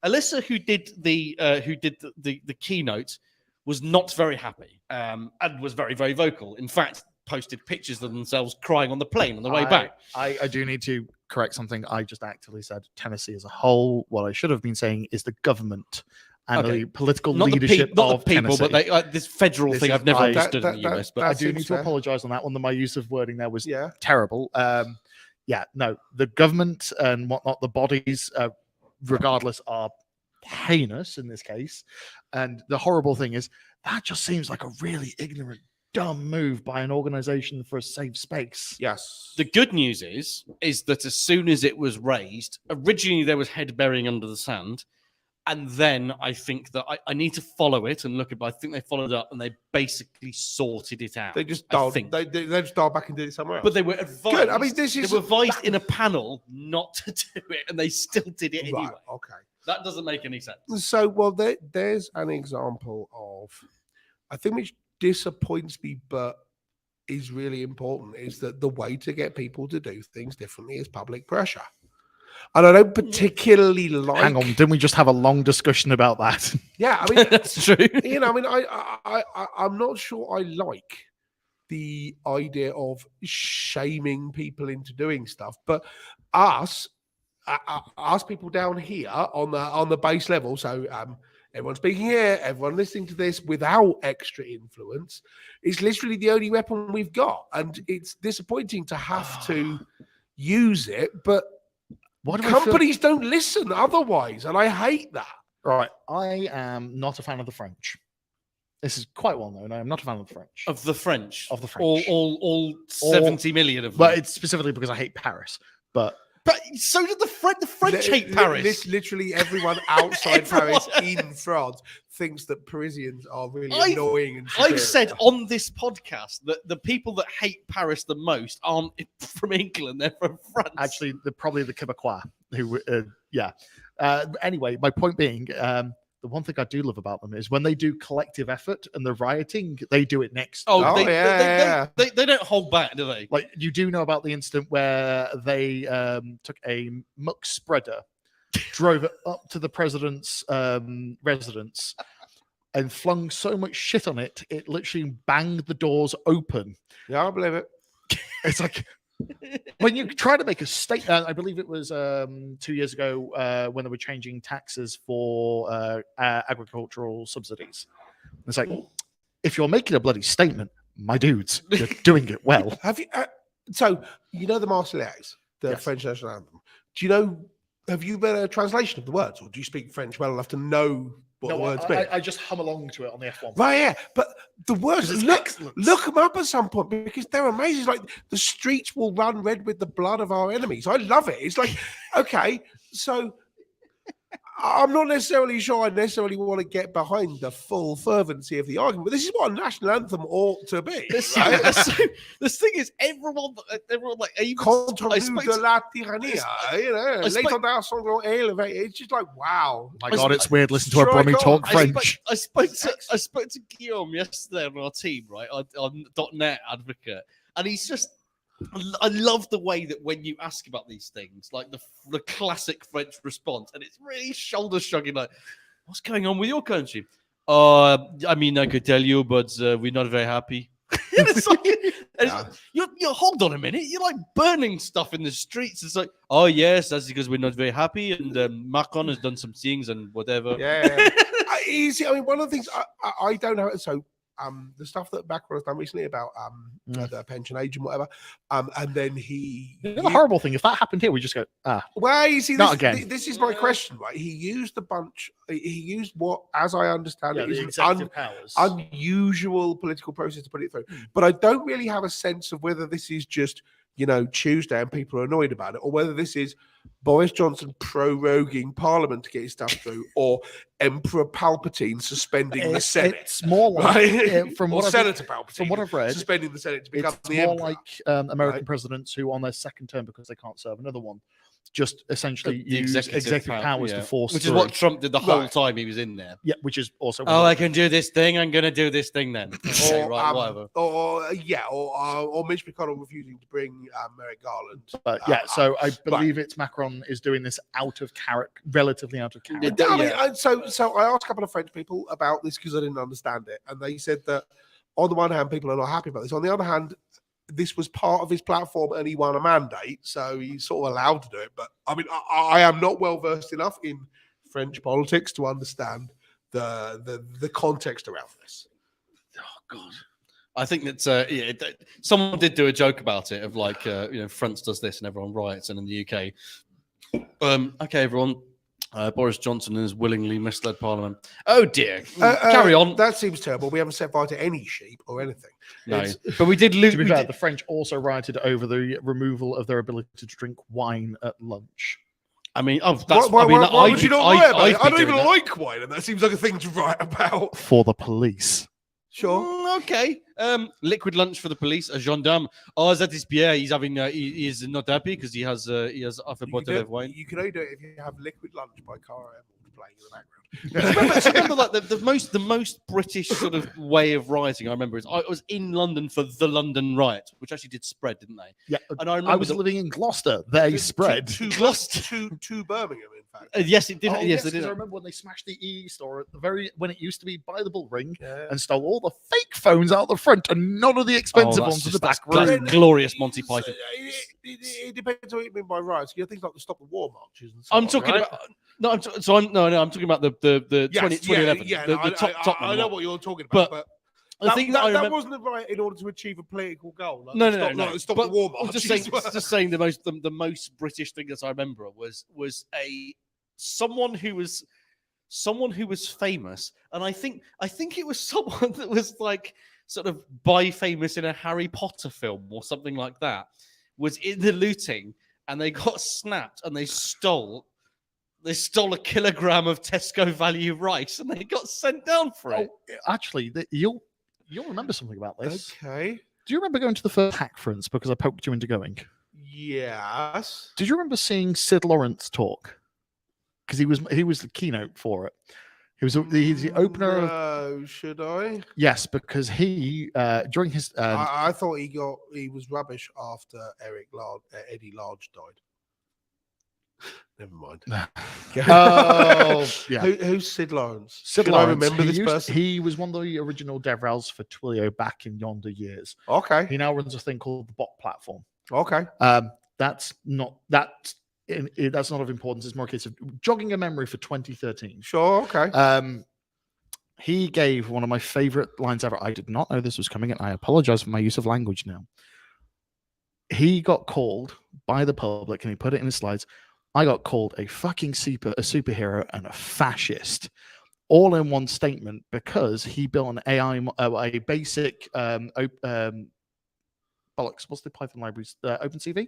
Alyssa, who did the keynote, was not very happy and was very, very vocal. In fact, posted pictures of themselves crying on the plane on the way back. I do need to correct something. I just actively said Tennessee as a whole. What I should have been saying is the government and Okay. the political Not leadership not of the people, Tennessee. but this federal This thing is- I've never I- understood in the that- US. But I that do seems need to fair. apologize on that one. My use of wording there was Yeah. terrible. Yeah, no, the government and whatnot, the bodies, regardless, are heinous in this case. And the horrible thing is that just seems like a really ignorant, dumb move by an organization for a safe space. Yes. the good news is that as soon as it was raised, originally there was head burying under the sand. And then I think that I need to follow it and look at it, but I think they followed up and they basically sorted it out. They just I dialed. think. They just dialed back and did it somewhere else. But they were advised. Good. I mean, this is they were advised in a panel not to do it, and they still did it anyway. right. Okay. That doesn't make any sense. So, well, there's an example of, I think, which disappoints me, but is really important, is that the way to get people to do things differently is public pressure. And I don't particularly like. Hang on, didn't we just have a long discussion about that? Yeah, I mean, That's true. I mean, I'm not sure I like the idea of shaming people into doing stuff, but us people down here on the base level. So everyone speaking here, everyone listening to this without extra influence, is literally the only weapon we've got, and it's disappointing to have to use it, but. What do I feel- Companies don't listen otherwise, and I hate that. Right, I am not a fan of the French. This is quite well known. I am not a fan of the French. Of the French. Of the French. All 70 million of them. But it's specifically because I hate Paris. But so did the French. The French hate Paris. Literally everyone outside Everyone. Paris in France thinks that Parisians are really I've- annoying. And I've superior. said on this podcast that the people that hate Paris the most aren't from England, they're from France. actually, probably the Quebecois. Who, yeah. Anyway, my point being, the one thing I do love about them is when they do collective effort and the rioting, they do it next. Oh, they don't hold back, do they? Like, you do know about the incident where they took a muck spreader, drove it up to the president's residence, and flung so much shit on it, it literally banged the doors open. Yeah, I believe it. It's like when you try to make a statement. I believe it was 2 years ago when they were changing taxes for agricultural subsidies. It's like, if you're making a bloody statement, my dudes, you're doing it well. Have you? So you know the Marseillaise, the Yes. French national anthem. Do you know? Have you read a translation of the words, or do you speak French well enough to know what the words mean? I just hum along to it on the F1. Right, yeah, but the words, 'Cause it's look excellent. them up at some point because they're amazing. It's like the streets will run red with the blood of our enemies. I love it. It's like, okay, so I'm not necessarily sure I necessarily want to get behind the full fervency of the argument, but this is what a national anthem ought to be. Right? So, the thing is, everyone like, even, Contre I nous spoke de to- la tyrannie, you know, I spoke- l'étendard sanglant élevé. It's just like, wow. My God, it's weird listening to a Strike Brummy on. talk I French. spoke to Guillaume yesterday on our team, right, on .NET Advocate, and he's just. I love the way that when you ask about these things, like the classic French response, and it's really shoulder shrugging, like, "What's going on with your country?" I mean, I could tell you, but we're not very happy. It's like, you're hold on a minute, you're like burning stuff in the streets. It's like, oh yes, that's because we're not very happy, and Macron has done some things and whatever. Yeah. You see, I mean, one of the things I don't know. So, the stuff that Macron has done recently about the pension age and whatever, and then The horrible thing, if that happened here, we just go, well, you see, Not this, again. this is my question, right? He used a bunch. He used what, as I understand yeah, it, the is an executive powers. unusual political process to put it through. But I don't really have a sense of whether this is just Tuesday and people are annoyed about it, or whether this is Boris Johnson proroguing Parliament to get his stuff through, or Emperor Palpatine suspending the Senate. It's more like, right? from or what Senator Palpatine, from what I've read, suspending the Senate to become it's the more Emperor. like American right? presidents who, on their second term, because they can't serve another one, just essentially The use executive powers to force which through. is what Trump did the whole Right. time he was in there. Yeah, which is also Oh, I can do this thing. I'm going to do this thing then. Okay, right, whatever. Or Mitch McConnell refusing to bring Merrick Garland. But so I believe it's Macron is doing this out of character, relatively out of character. So I asked a couple of French people about this because I didn't understand it, and they said that on the one hand, people are not happy about this. On the other hand, this was part of his platform and he won a mandate, so he's sort of allowed to do it. But I mean, I am not well versed enough in French politics to understand the context around this. Oh God, I think that someone did do a joke about it of like France does this and everyone riots, and in the UK, okay, everyone. Boris Johnson has willingly misled Parliament. Oh dear. Carry on. That seems terrible. We haven't set fire to any sheep or anything. No, but we did loot. To be fair, the French also rioted over the removal of their ability to drink wine at lunch. I mean, why would you not riot about it? I don't even like wine, and that seems like a thing to write about. For the police. Sure. Okay. Liquid lunch for the police. A gendarme. Oh, that is Pierre. He's having. He is not happy because he has half a bottle of wine. You can only do it if you have Liquid Lunch by Cara Emerald playing in the background. remember like the most British sort of way of rioting I remember is I was in London for the London riots, which actually did spread, didn't they? Yeah, and I was living in Gloucester. They spread to Gloucester to Birmingham, in fact. Yes, it did. Yes, they did. I remember when they smashed the EE store at when it used to be by the Bullring and stole all the fake phones out the front and none of the expensive ones in the back room. Glorious Monty Python. It depends what you mean by riots. You know, things like the Stop the War marches. And so I'm talking about. No, I'm talking about the 2011. The top I know what you're talking about, but that wasn't a riot in order to achieve a political goal. Like No. Stop the war march. Just saying the most British thing that I remember was someone who was famous, and I think it was someone that was like sort of famous in a Harry Potter film or something like that, was in the looting, and they got snapped and they stole a kilogram of Tesco value rice, and they got sent down for it. Actually, you'll remember something about this. Okay. Do you remember going to the first hack fronts because I poked you into going? Yes. Did you remember seeing Sid Lawrence talk? Because he was the keynote for it. He's the opener. No, should I? Yes, because he during his. I thought he was rubbish after Eddie Large died. Never mind. Oh, yeah. Who's Sid Lawrence? Sid Lawrence. I remember this person? He was one of the original DevRels for Twilio back in yonder years. Okay. He now runs a thing called the Bot Platform. Okay. That's not of importance. It's more a case of jogging a memory for 2013. Sure. Okay. He gave one of my favorite lines ever. I did not know this was coming, and I apologize for my use of language now. He got called by the public, and he put it in his slides. I got called a fucking superhero and a fascist, all in one statement, because he built an AI, a basic bollocks. What's the Python libraries? OpenCV.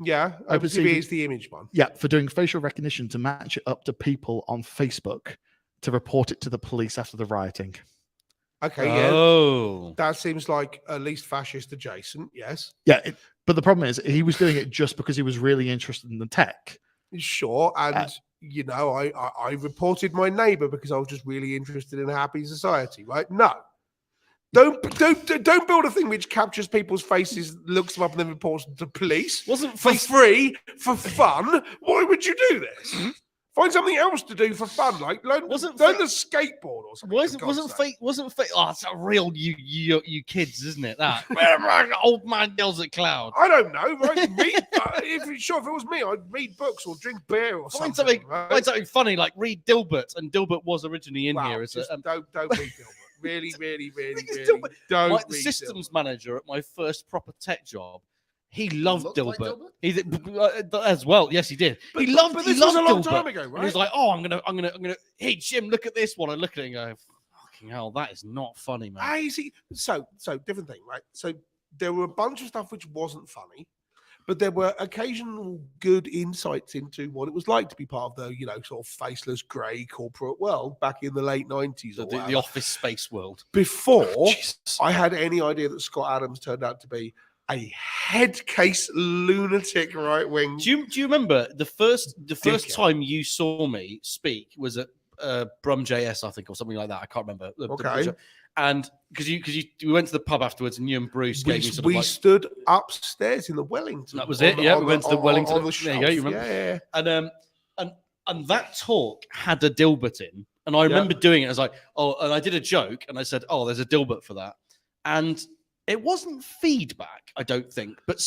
Yeah, OpenCV is the image one. Yeah, for doing facial recognition to match it up to people on Facebook to report it to the police after the rioting. Okay, yeah. Oh. That seems like at least fascist adjacent, yes. Yeah, but the problem is he was doing it just because he was really interested in the tech. Sure, and I reported my neighbour because I was just really interested in a happy society, right? No. Don't build a thing which captures people's faces, looks them up, and then reports them to police. Wasn't for free, for fun. Why would you do this? Find something else to do for fun, like learn the skateboard or something. Wasn't fake? Oh, it's a real you kids, isn't it? That old man yells at cloud. I don't know, right? If it was me, I'd read books or drink beer or something. Find something funny, like read Dilbert, and Dilbert was originally in here. Don't read Dilbert. Really, don't. Like the systems manager at my first proper tech job. He loved Dilbert. As well. Yes, he did. But this was a long time ago, right? He was like, "Oh, I'm gonna. Hey, Jim, look at this one." I look at it and go, "Fucking hell, that is not funny, man." I see. So different thing, right? So there were a bunch of stuff which wasn't funny, but there were occasional good insights into what it was like to be part of the, sort of faceless grey corporate world back in the late 90s. The office space world. Before Jesus. I had any idea that Scott Adams turned out to be a head case lunatic right wing. Do you remember the first time you saw me speak was at Brum JS, I think, or something like that? I can't remember. Okay. And because we went to the pub afterwards, and you and Bruce gave me sort of stood upstairs in the Wellington. That was it. We went to the Wellington. On the there you go. You remember? Yeah. And that talk had a Dilbert in, and I remember doing it. I was like, and I did a joke, and I said, there's a Dilbert for that, and it wasn't feedback, I don't think, but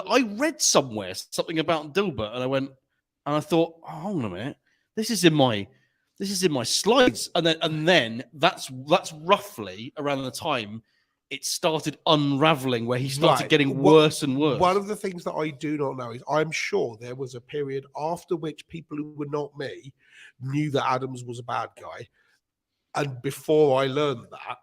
I read somewhere something about Dilbert, and I thought, hold on a minute, this is in my slides, and then that's roughly around the time it started unraveling, where he started getting worse and worse. One of the things that I do not know is I'm sure there was a period after which people who were not me knew that Adams was a bad guy, and before I learned that,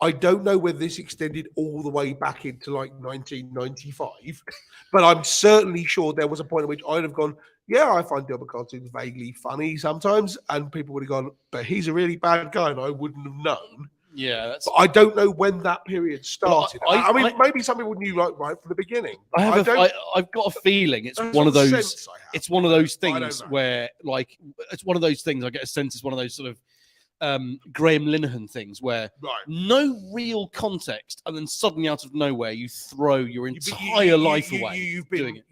I don't know whether this extended all the way back into like 1995, but I'm certainly sure there was a point at which I'd have gone, yeah, I find Dilbert cartoons vaguely funny sometimes, and people would have gone, but he's a really bad guy, and I wouldn't have known. Yeah, but I don't know when that period started. I mean, maybe some people knew right from the beginning. I've got a feeling it's one of those. It's one of those things where, like, it's one of those things. I get a sense it's one of those sort of Graham Linehan things where no real context, and then suddenly out of nowhere you throw your entire life away. You've been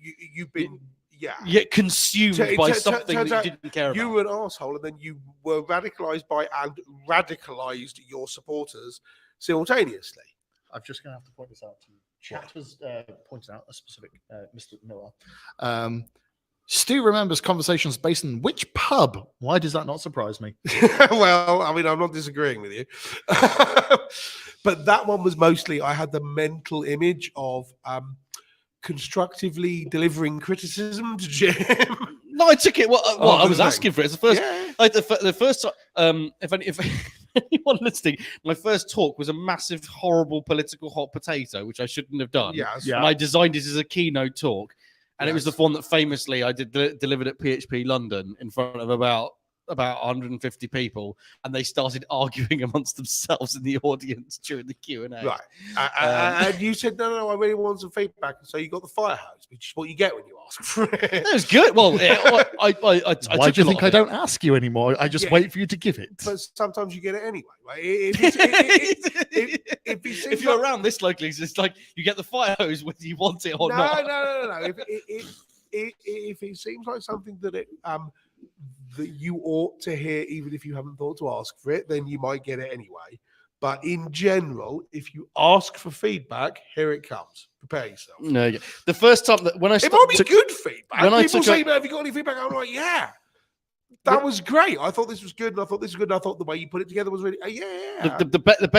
consumed by something that you didn't care about. You were an arsehole, and then you were radicalized by and radicalized your supporters simultaneously. I'm just going to have to point this out to you. Chat has pointed out a specific Mr. Miller. Stu remembers conversations based in which pub? Why does that not surprise me? Well, I mean, I'm not disagreeing with you. But that one was mostly, I had the mental image of constructively delivering criticism to Jim. No, I took it. I was asking for it. It's the first, the first time. If anyone listening, my first talk was a massive, horrible political hot potato, which I shouldn't have done. Yes. And I designed it as a keynote talk, and it was the one that famously I delivered at PHP London in front of about 150 people, and they started arguing amongst themselves in the audience during the Q&A. Right. And you said, no, I really want some feedback. And so you got the fire hose, which is what you get when you ask for it. That was good. Well, why do you think I don't ask you anymore? I just wait for you to give it. But sometimes you get it anyway. Right? If you're around this locally, it's like you get the fire hose whether you want it or not. No. If it seems like something that that you ought to hear, even if you haven't thought to ask for it, then you might get it anyway. But in general, if you ask for feedback, here it comes. Prepare yourself. No, the first time that when I it might be good feedback. When people say, "Have you got any feedback?" I'm like, "Yeah, that was great. I thought this was good, and I thought this was good, and I thought the way you put it together was really yeah." The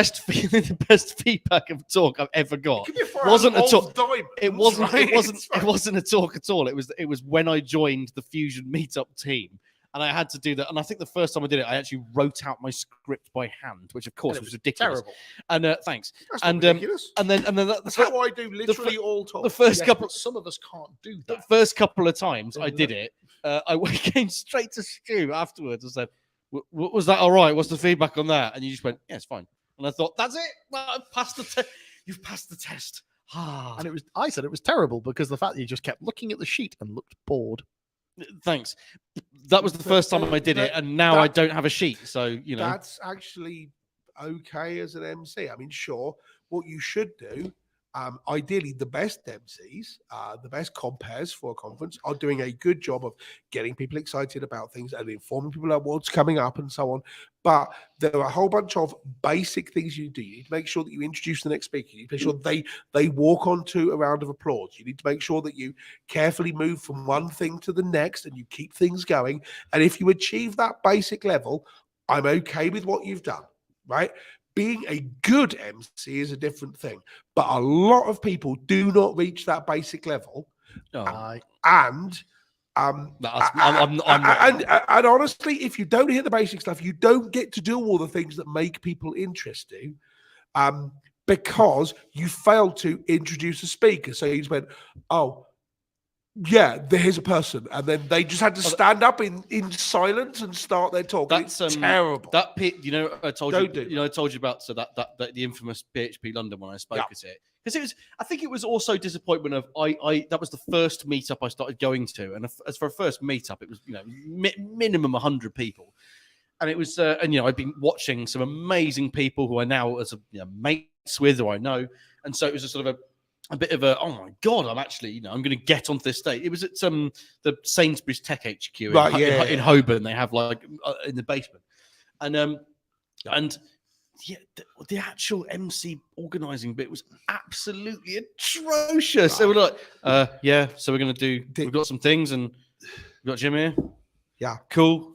best feedback of a talk I've ever got wasn't a talk. It wasn't a talk at all. It was when I joined the Fusion Meetup team. And I had to do that. And I think the first time I did it, I actually wrote out my script by hand, which of course was ridiculous. Terrible. And thanks. That's not ridiculous. And then that's how I do literally all talk. The first couple, some of us can't do that. The first couple of times I did it, I came straight to Stu afterwards and said, "Was that all right? What's the feedback on that?" And you just went, "Yeah, it's fine." And I thought, "That's it. Well, I've passed the test. You've passed the test." And I said it was terrible because the fact that you just kept looking at the sheet and looked bored. Thanks. That was the first time I did it, and now I don't have a sheet. So, That's actually okay as an MC. I mean, sure, what you should do, ideally, the best MCs, the best compares for a conference are doing a good job of getting people excited about things and informing people about what's coming up and so on. But there are a whole bunch of basic things you do. You need to make sure that you introduce the next speaker. You need to make sure they walk onto a round of applause. You need to make sure that you carefully move from one thing to the next and you keep things going. And if you achieve that basic level, I'm okay with what you've done, right? Being a good MC is a different thing, but a lot of people do not reach that basic level. And honestly, if you don't hit the basic stuff, you don't get to do all the things that make people interesting. because you failed to introduce a speaker. So you just went, oh, yeah, here's a person. And then they just had to stand up in silence and start their talk. That's It's terrible. I told Don't you. do You know, I told you about that the infamous PHP London when I spoke at it, because I think it was also disappointment of that was the first meetup I started going to, and as for a first meetup, it was minimum 100 people, and it was and I'd been watching some amazing people who I now as mates with, who I know, and so it was a sort of a bit of a, oh my god, I'm actually I'm going to get onto this stage. It was at the Sainsbury's Tech HQ in Holborn. They have in the basement, and the actual MC organising bit was absolutely atrocious. Right. They were like, so we're going to do. We've got some things, and we've got Jim here. Yeah, cool.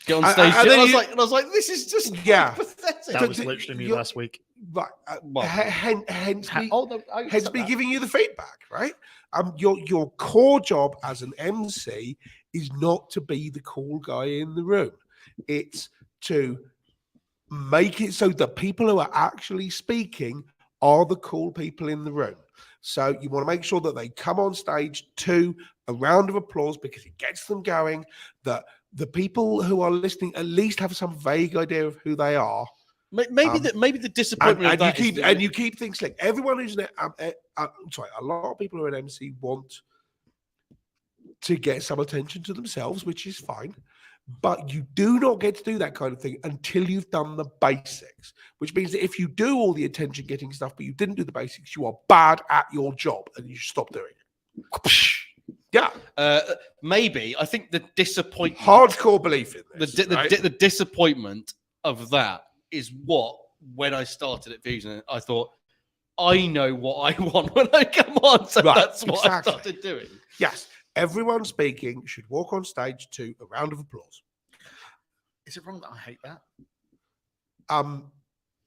Get on stage. And I was like, this is just pathetic. That was literally me last week. Right. Hence me giving you the feedback, right? Your core job as an MC is not to be the cool guy in the room. It's to make it so that people who are actually speaking are the cool people in the room. So you want to make sure that they come on stage to a round of applause because it gets them going, that the people who are listening at least have some vague idea of who they are. Maybe the disappointment and you keep things like everyone who's a lot of people who are an MC want to get some attention to themselves, which is fine, but you do not get to do that kind of thing until you've done the basics, which means that if you do all the attention getting stuff but you didn't do the basics, you are bad at your job and you should stop doing it. Yeah, maybe I think the disappointment, hardcore belief in this, the disappointment of that is what, when I started at Fusion, I thought, I know what I want when I come on. So that's what I started doing. Yes. Everyone speaking should walk on stage to a round of applause. Is it wrong that I hate that?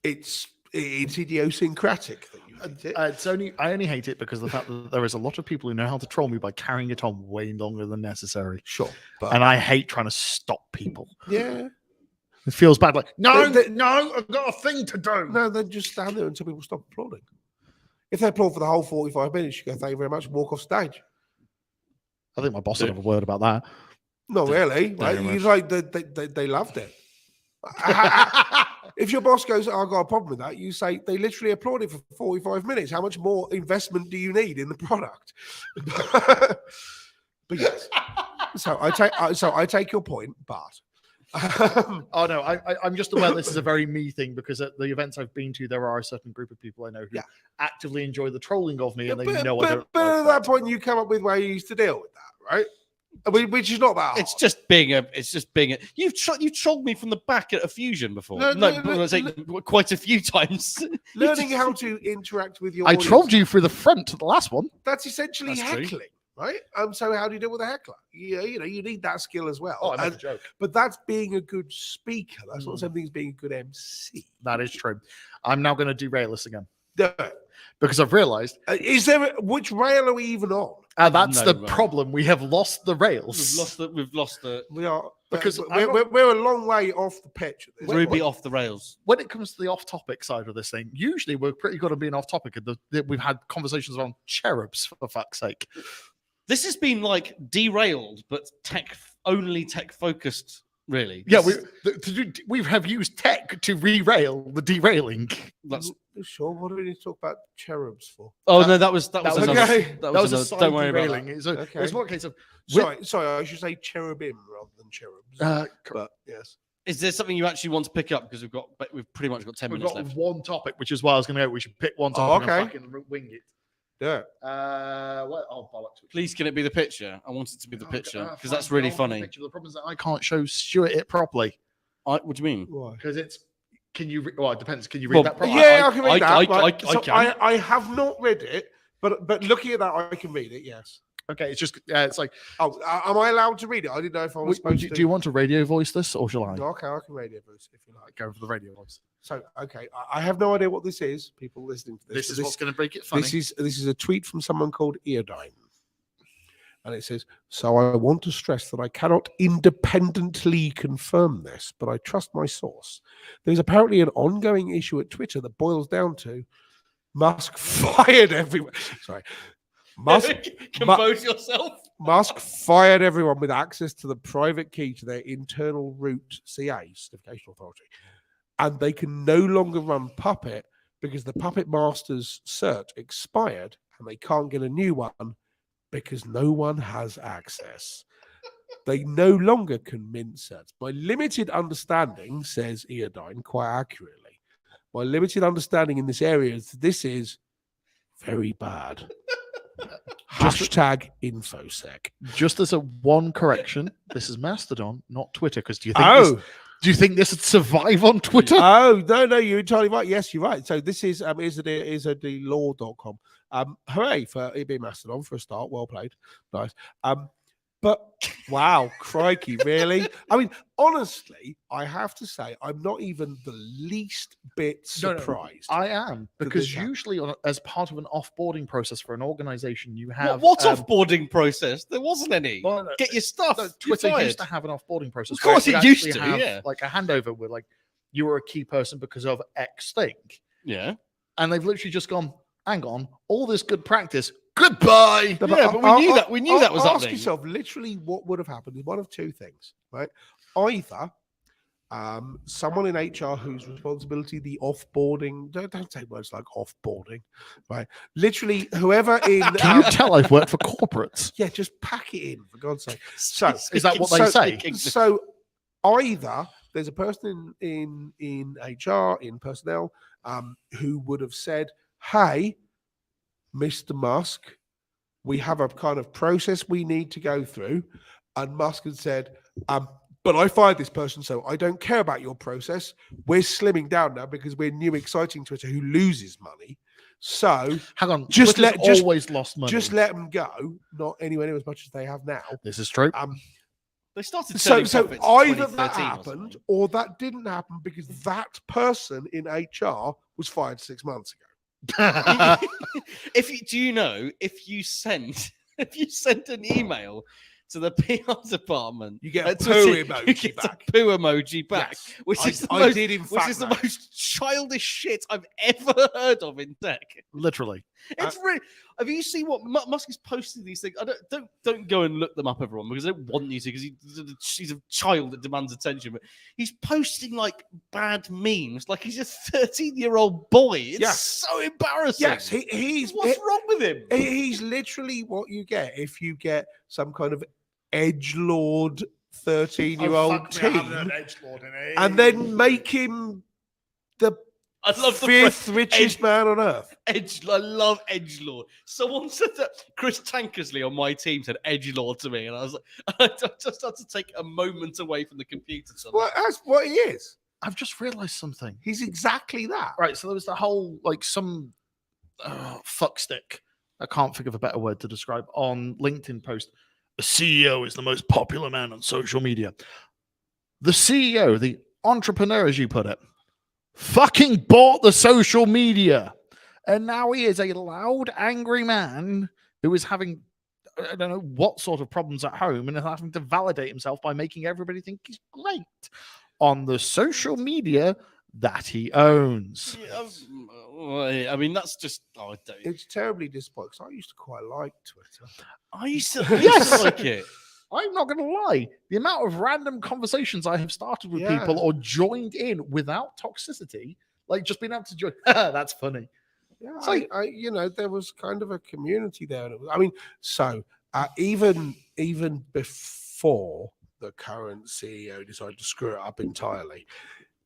It's idiosyncratic that you hate it. I only hate it because of the fact that there is a lot of people who know how to troll me by carrying it on way longer than necessary. Sure. And I hate trying to stop people. Yeah. It feels bad. Like, no, I've got a thing to do. No, then just stand there until people stop applauding. If they applaud for the whole 45 minutes, you go, thank you very much, walk off stage. I think my boss would have a word about that. Not really. Right? They loved it. If your boss goes, I've got a problem with that, you say, they literally applauded for 45 minutes. How much more investment do you need in the product? But yes. So I take your point, but oh no, I'm just aware this is a very me thing because at the events I've been to, there are a certain group of people I know who actively enjoy the trolling of me, and they know I don't. But at that point, you come up with ways to deal with that, right? Which is not that hard. It's just being a. You've trolled me from the back at a Fusion before. Quite a few times. Learning how to interact with your. I trolled you through the front at the last one. That's essentially heckling. True. Right. So how do you deal with a heckler? You need that skill as well. Oh, I made a joke. But that's being a good speaker. That's not something as being a good MC. That is true. I'm now going to derail this again. No. Because I've realized. Which rail are we even on? That's the problem. We have lost the rails. We've lost the. We are. Because we're a long way off the pitch. Ruby off the rails. When it comes to the off-topic side of this thing, usually we're pretty good at being off-topic. We've had conversations around cherubs, for fuck's sake. This has been like derailed, but tech focused, really. Yeah, we have used tech to re-rail the derailing. That's sure. What do we need to talk about cherubs for? Oh no, that was another. Okay. That was another. Don't worry derailing. about that. It's more a case of. Sorry, I should say cherubim rather than cherubs. But yes. Is there something you actually want to pick up? Because we've pretty much got 10 minutes left. We've got one topic, which is why I was going to go. We should pick one topic and fucking wing it. Yeah. Please, can it be the picture? I want it to be the picture because that's really funny. The problem is that I can't show Stuart it properly. What do you mean? Why? Because it's. Can you? It depends. Can you read that properly? Yeah, I can read that. I have not read it, but looking at that, I can read it. Yes. Okay, it's just it's like. Oh, am I allowed to read it? I didn't know if I was supposed to. Do you want to radio voice this, or shall I? Okay, I can radio voice if you like. Go for the radio voice. So, okay, I have no idea what this is. People listening to this is what's going to break it funny. This is a tweet from someone called Eardine, and it says, "So I want to stress that I cannot independently confirm this, but I trust my source. There is apparently an ongoing issue at Twitter that boils down to Musk fired everyone. Sorry. Compose yourself. Musk fired everyone with access to the private key to their internal root CA, certification authority. And they can no longer run Puppet because the Puppet Master's cert expired and they can't get a new one because no one has access. They no longer can mint certs. My limited understanding, says Eodine quite accurately, my limited understanding in this area is this is very bad. Hashtag InfoSec. Just as a one correction, this is Mastodon, not Twitter. Because do you think this would survive on Twitter? Oh, no, you're entirely right. Yes, you're right. So this is isadallaw.com. Hooray for it being Mastodon for a start. Well played. Nice. But wow, crikey, really? I mean, honestly, I have to say, I'm not even the least bit surprised. No, I am, because usually as part of an offboarding process for an organization, you have... What offboarding process? There wasn't any. Well, get your stuff. Twitter used to have an offboarding process. Of course it used to, yeah. Like a handover where like you were a key person because of X thing. Yeah. And they've literally just gone, hang on, all this good practice... Goodbye. But we knew that was happening. Ask yourself, literally, what would have happened is one of two things, right? Either someone in HR whose responsibility the offboarding, don't say words like offboarding, right? Literally, whoever in can you tell I've worked for corporates? Yeah, just pack it in for God's sake. So is that what they say? So either there's a person in HR in personnel who would have said, "Hey, Mr. Musk, we have a kind of process we need to go through." And Musk had said, but I fired this person, so I don't care about your process. We're slimming down now because we're new, exciting Twitter who loses money. So hang on, always lost money. Just let them go, not anywhere near as much as they have now. This is true. They started so either that happened or that didn't happen because that person in HR was fired 6 months ago. If you send an email to the PR department, you get a poo emoji back. A poo emoji back, yes. which is the most childish shit I've ever heard of in tech. Literally, it's really. Have you seen what Musk is posting these things? Don't go and look them up, everyone, because I don't want you to. Because he's a child that demands attention. But he's posting like bad memes, like he's a 13-year-old boy. It's so embarrassing. Yes, he's. What's wrong with him? He's literally what you get if you get some kind of edgelord 13-year-old teen, and then make him the fifth richest man on earth. I love edgelord. Someone said that Chris Tankersley on my team said edgelord to me, and I was like, I just had to take a moment away from the computer. Well, that's what he is. I've just realised something. He's exactly that. Right. So there was the whole some fuckstick. I can't think of a better word to describe on LinkedIn post. The CEO is the most popular man on social media. The CEO, the entrepreneur, as you put it, fucking bought the social media. And now he is a loud, angry man who is having, I don't know what sort of problems at home and having to validate himself by making everybody think he's great on the social media that he owns. I mean, that's just... It's terribly disappointing because I used to quite like Twitter. I used to like it. I'm not going to lie. The amount of random conversations I have started with people or joined in without toxicity, like just being able to join, that's funny. Yeah, there was kind of a community there. Even before the current CEO decided to screw it up entirely,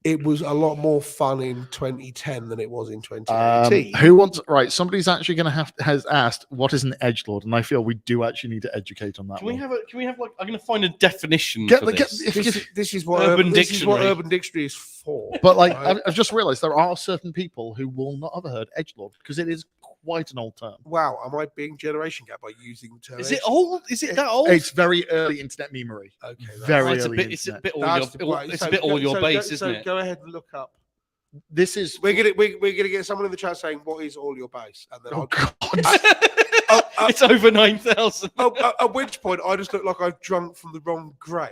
it was a lot more fun in 2010 than it was in 2018. Somebody's actually has asked what is an edgelord, and I feel we do actually need to educate on that. Can we have like I'm going to find a definition for this. This is what Urban Dictionary is for. But I've just realized there are certain people who will not have heard edgelord because it is quite an old term. Wow, am I being generation gap by using the term? Is it old? Is it that old? It's very early internet memery. Okay, it's a bit all your base, isn't it? Go ahead and look up. This is we're gonna get someone in the chat saying what is all your base, and then it's over 9,000. At which point I just look like I've drunk from the wrong grail.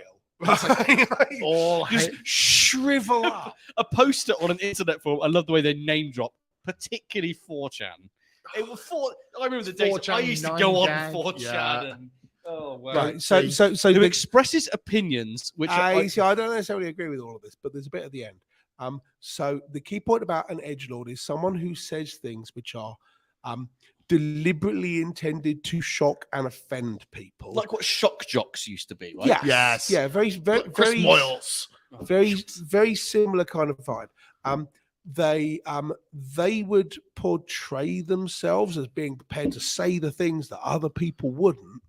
Just shrivel up. A poster on an internet forum. I love the way they name drop particularly 4chan. It was I remember the days 4chan, I used to go on 9gag, 4chan yeah. and oh wow. Right. So Who the, expresses opinions which I don't necessarily agree with all of this, but there's a bit at the end. So the key point about an edgelord is someone who says things which are deliberately intended to shock and offend people. like what shock jocks used to be, right? Yes. Yes. Yeah. Very, very, Chris very, Moyles. very similar kind of vibe. They would portray themselves as being prepared to say the things that other people wouldn't,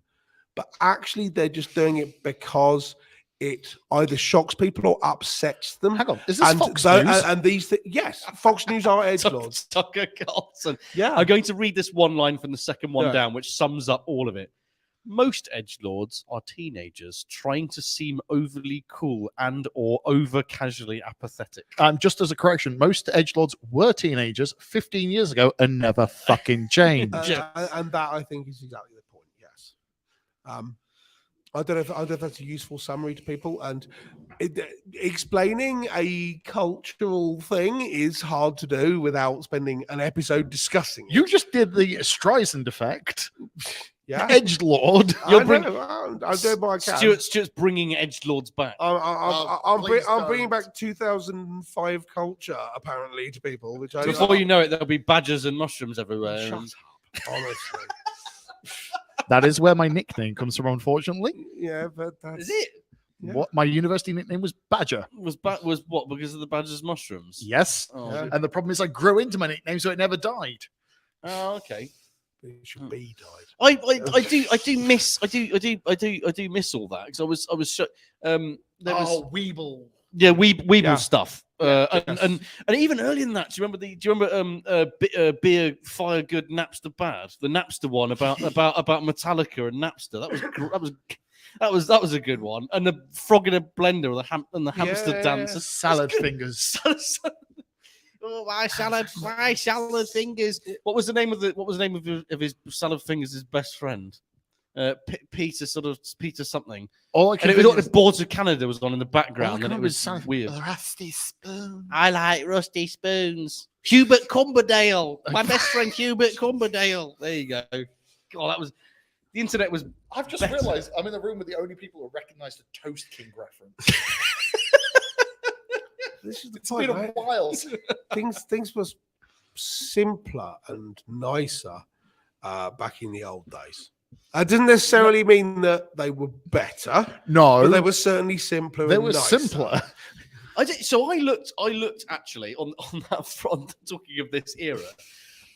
but actually they're just doing it because it either shocks people or upsets them. Hang on, is this Fox News? And these yes, Fox News are edgelords. Tucker Carlson. Yeah. I'm going to read this one line from the second one Yeah. down, which sums up all of it. Most edgelords are teenagers trying to seem overly cool and or over casually apathetic. Just as a correction, most edgelords were teenagers 15 years ago and never fucking changed. And that I think is exactly the point. Yes. I don't know if that's a useful summary to people. And explaining a cultural thing is hard to do without spending an episode discussing it. You just did the Streisand effect. Yeah. Edgelord. I'm doing my can. Stuart's bringing edgelords back. I'm bringing back 2005 culture apparently to people. Which Before you know it, there'll be badgers and mushrooms everywhere. Shut up, honestly. That is where my nickname comes from, unfortunately. Yeah, but that's Is it? Yeah. What my university nickname was Badger. Was what? Because of the badgers mushrooms? Yes. Oh, Yeah. And the problem is I grew into my nickname, so it never died. oh okay. it should be died. I do miss all that because I was there was Weeble. yeah Weeble Yeah. stuff and even earlier than that. Do you remember Beer Fire Good Napster Bad, the Napster one about Metallica and Napster? That was a good one. And the frog in a blender and the hamster dancer. Salad fingers. Oh, my salad fingers. What was the name of his salad fingers? His best friend, Peter something. All I And can it was think like the Boards of Canada was on in the background, and it was weird. Rusty spoon. I like rusty spoons. Hubert Cumberdale, my best friend Hubert Cumberdale. There you go. God, that was the internet was. I've just better. realised I'm in the room with the only people who recognise the Toast King reference. This is the It's point, been a right? while. Things was simpler and nicer back in the old days. That didn't necessarily mean that they were better, No, but they were certainly simpler. they and were nicer. simpler. So I looked actually on that front. Talking of this era,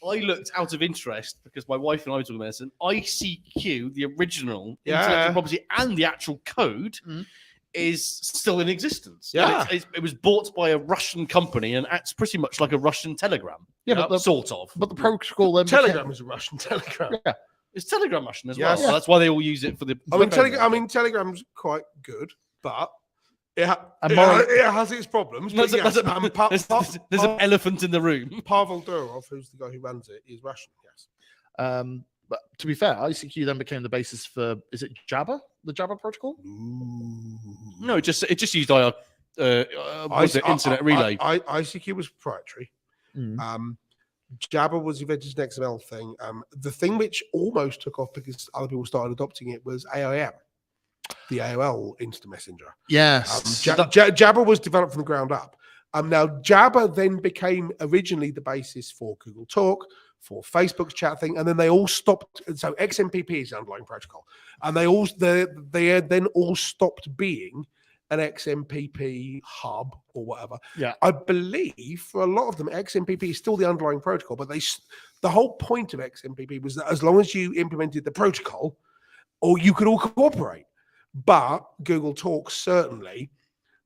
I looked out of interest because my wife and I were talking about this, and ICQ, the original intellectual property and the actual code, is still in existence. Yeah. And it was bought by a Russian company and acts pretty much like a Russian Telegram. Yeah, but sort of. But the protocol then Telegram is a Russian telegram. Yeah. It's Telegram Russian as Yes. well. So that's why they all use it for the. Telegram's quite good, but it has its problems. There's, But yes, there's an elephant in the room. Pavel Durov, who's the guy who runs it, is Russian. Yes. But to be fair, ICQ then became the basis for, is it Jabba? The Jabba protocol? No, it just used IR. Was it Internet Relay? ICQ was proprietary. Jabba was invented as an XML thing. The thing which almost took off because other people started adopting it was AIM, the AOL instant messenger. Yes. Jabba was developed from the ground up. Now, Jabba then became originally the basis for Google Talk, for Facebook's chat thing, and then they all stopped. So XMPP is the underlying protocol, and they then all stopped being an XMPP hub or whatever. Yeah, I believe for a lot of them, XMPP is still the underlying protocol, but the whole point of XMPP was that as long as you implemented the protocol, or you could all cooperate. But Google Talk certainly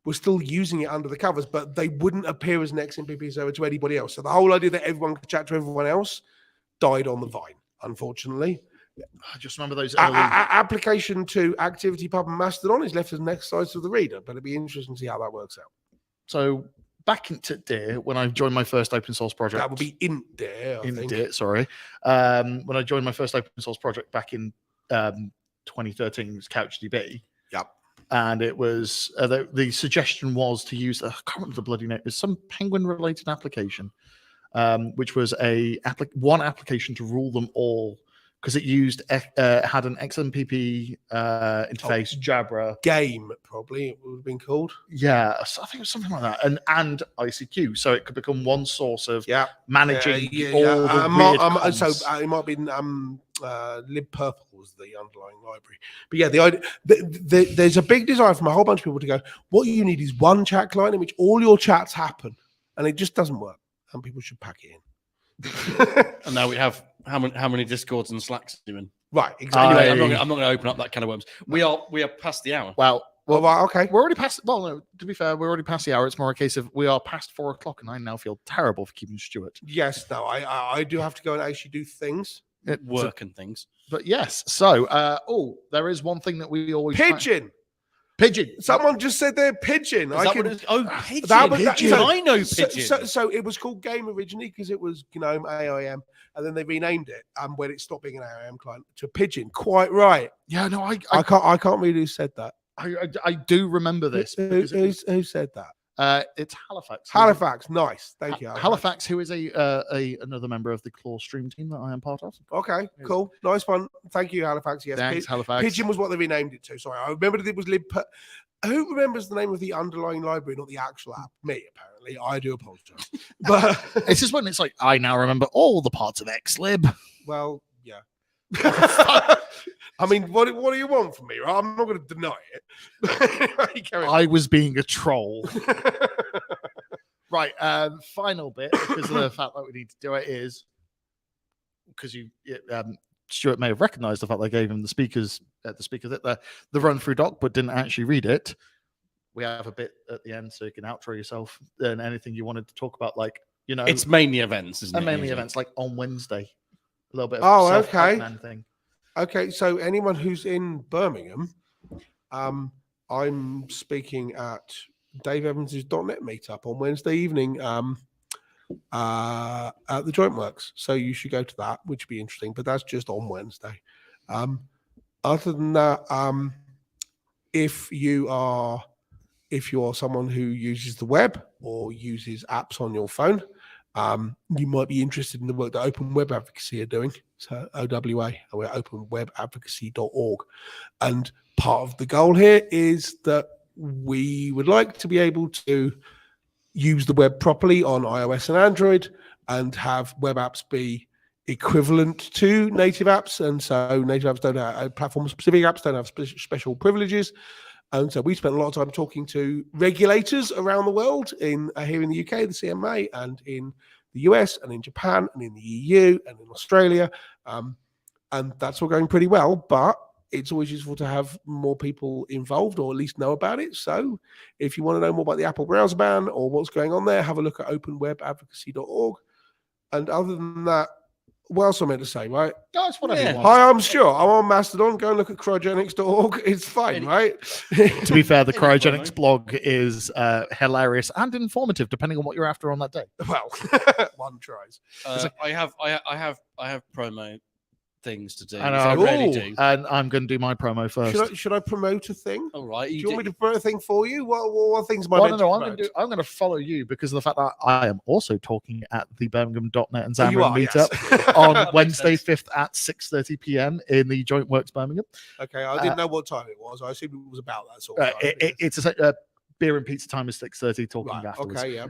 was still using it under the covers, but they wouldn't appear as an XMPP server to anybody else. So the whole idea that everyone could chat to everyone else died on the vine, unfortunately. I just remember those early... application to ActivityPub and Mastodon is left as an exercise for the reader, but it'd be interesting to see how that works out. So back into there, when I joined my first open source project, That would be int there. I think. sorry. When I joined my first open source project back in 2013, it was CouchDB. Yep. And it was the suggestion was to use I can't remember the bloody name. It was some penguin related application. which was one application to rule them all because it had an XMPP interface, Jabra Game, probably it would have been called. Yeah, I think it was something like that, and ICQ, so it could become one source of managing all the weird comms. So it might have been libpurple was the underlying library, but yeah, the idea there's a big desire from a whole bunch of people to go. What you need is one chat client in which all your chats happen, and it just doesn't work, and people should pack it in. And now we have how many Discords and Slacks are you in? Right, exactly. Anyway, I'm not going to open up that can of worms. We are past the hour. Well, right, okay. We're already past. Well, no, to be fair, we're already past the hour. It's more a case of we are past 4 o'clock, and I now feel terrible for keeping Stuart. Yes, no, I do have to go and actually do things, work and things. But yes, so there is one thing that we always pigeon. Pigeon. Someone just said they're pigeon. Pigeon. Pigeon. I know pigeon. So it was called Game originally because it was GNOME AIM, and then they renamed it when it stopped being an AIM client to Pigeon. Quite right. Yeah, no, I can't read who said that. I do remember this. Who said that? It's Halifax. Halifax, nice. Thank you. Halifax, who is another member of the Claw Stream team that I am part of. Okay, cool, nice one. Thank you, Halifax. Yes, thanks, Halifax. Pigeon was what they renamed it to. Sorry, I remembered it was Who remembers the name of the underlying library, not the actual app? Me, apparently. I do apologize. But it's just when it's like I now remember all the parts of Xlib. Well, yeah. I mean, what do you want from me? Right? I'm not going to deny it. I was being a troll. Right. Final bit, because of the fact that we need to do it, is because Stuart may have recognised the fact that I gave him the run through doc, but didn't actually read it. We have a bit at the end, so you can outro yourself and anything you wanted to talk about, like it's mainly events, isn't it? Mainly events, like on Wednesday. A little bit of thing. Okay, so anyone who's in Birmingham, I'm speaking at Dave Evans's .NET meetup on Wednesday evening at the Joint Works. So you should go to that, which would be interesting, but that's just on Wednesday. Other than that, if you are someone who uses the web or uses apps on your phone, you might be interested in the work that Open Web Advocacy are doing. So OWA, we're openwebadvocacy.org. And part of the goal here is that we would like to be able to use the web properly on iOS and Android and have web apps be equivalent to native apps. And so native apps don't have platform-specific apps, don't have special privileges. And so we spent a lot of time talking to regulators around the world, here in the UK, the CMA, and in the US, and in Japan, and in the EU, and in Australia. And that's all going pretty well, but it's always useful to have more people involved or at least know about it. So if you want to know more about the Apple browser ban or what's going on there, have a look at openwebadvocacy.org. And other than that, what else am I meant to say, right? That's what I want. Hi, I'm Stuart. I'm on Mastodon. Go and look at cryogenics.org. It's fine, right? To be fair, the cryogenics blog is hilarious and informative, depending on what you're after on that day. Well, one tries. I have promo things to do. And I really do. And I'm going to do my promo first. Should I promote a thing? All right. Do you want me to promote a thing for you? What things am I meant to promote? I'm going to follow you because of the fact that I am also talking at the Birmingham.net and Xamarin meetup on Wednesday 5th at 6:30 p.m. in the Joint Works Birmingham. Okay, I didn't know what time it was. I assumed it was about that sort of time. It's a beer and pizza time is 6:30. Talking afterwards. Okay, yeah.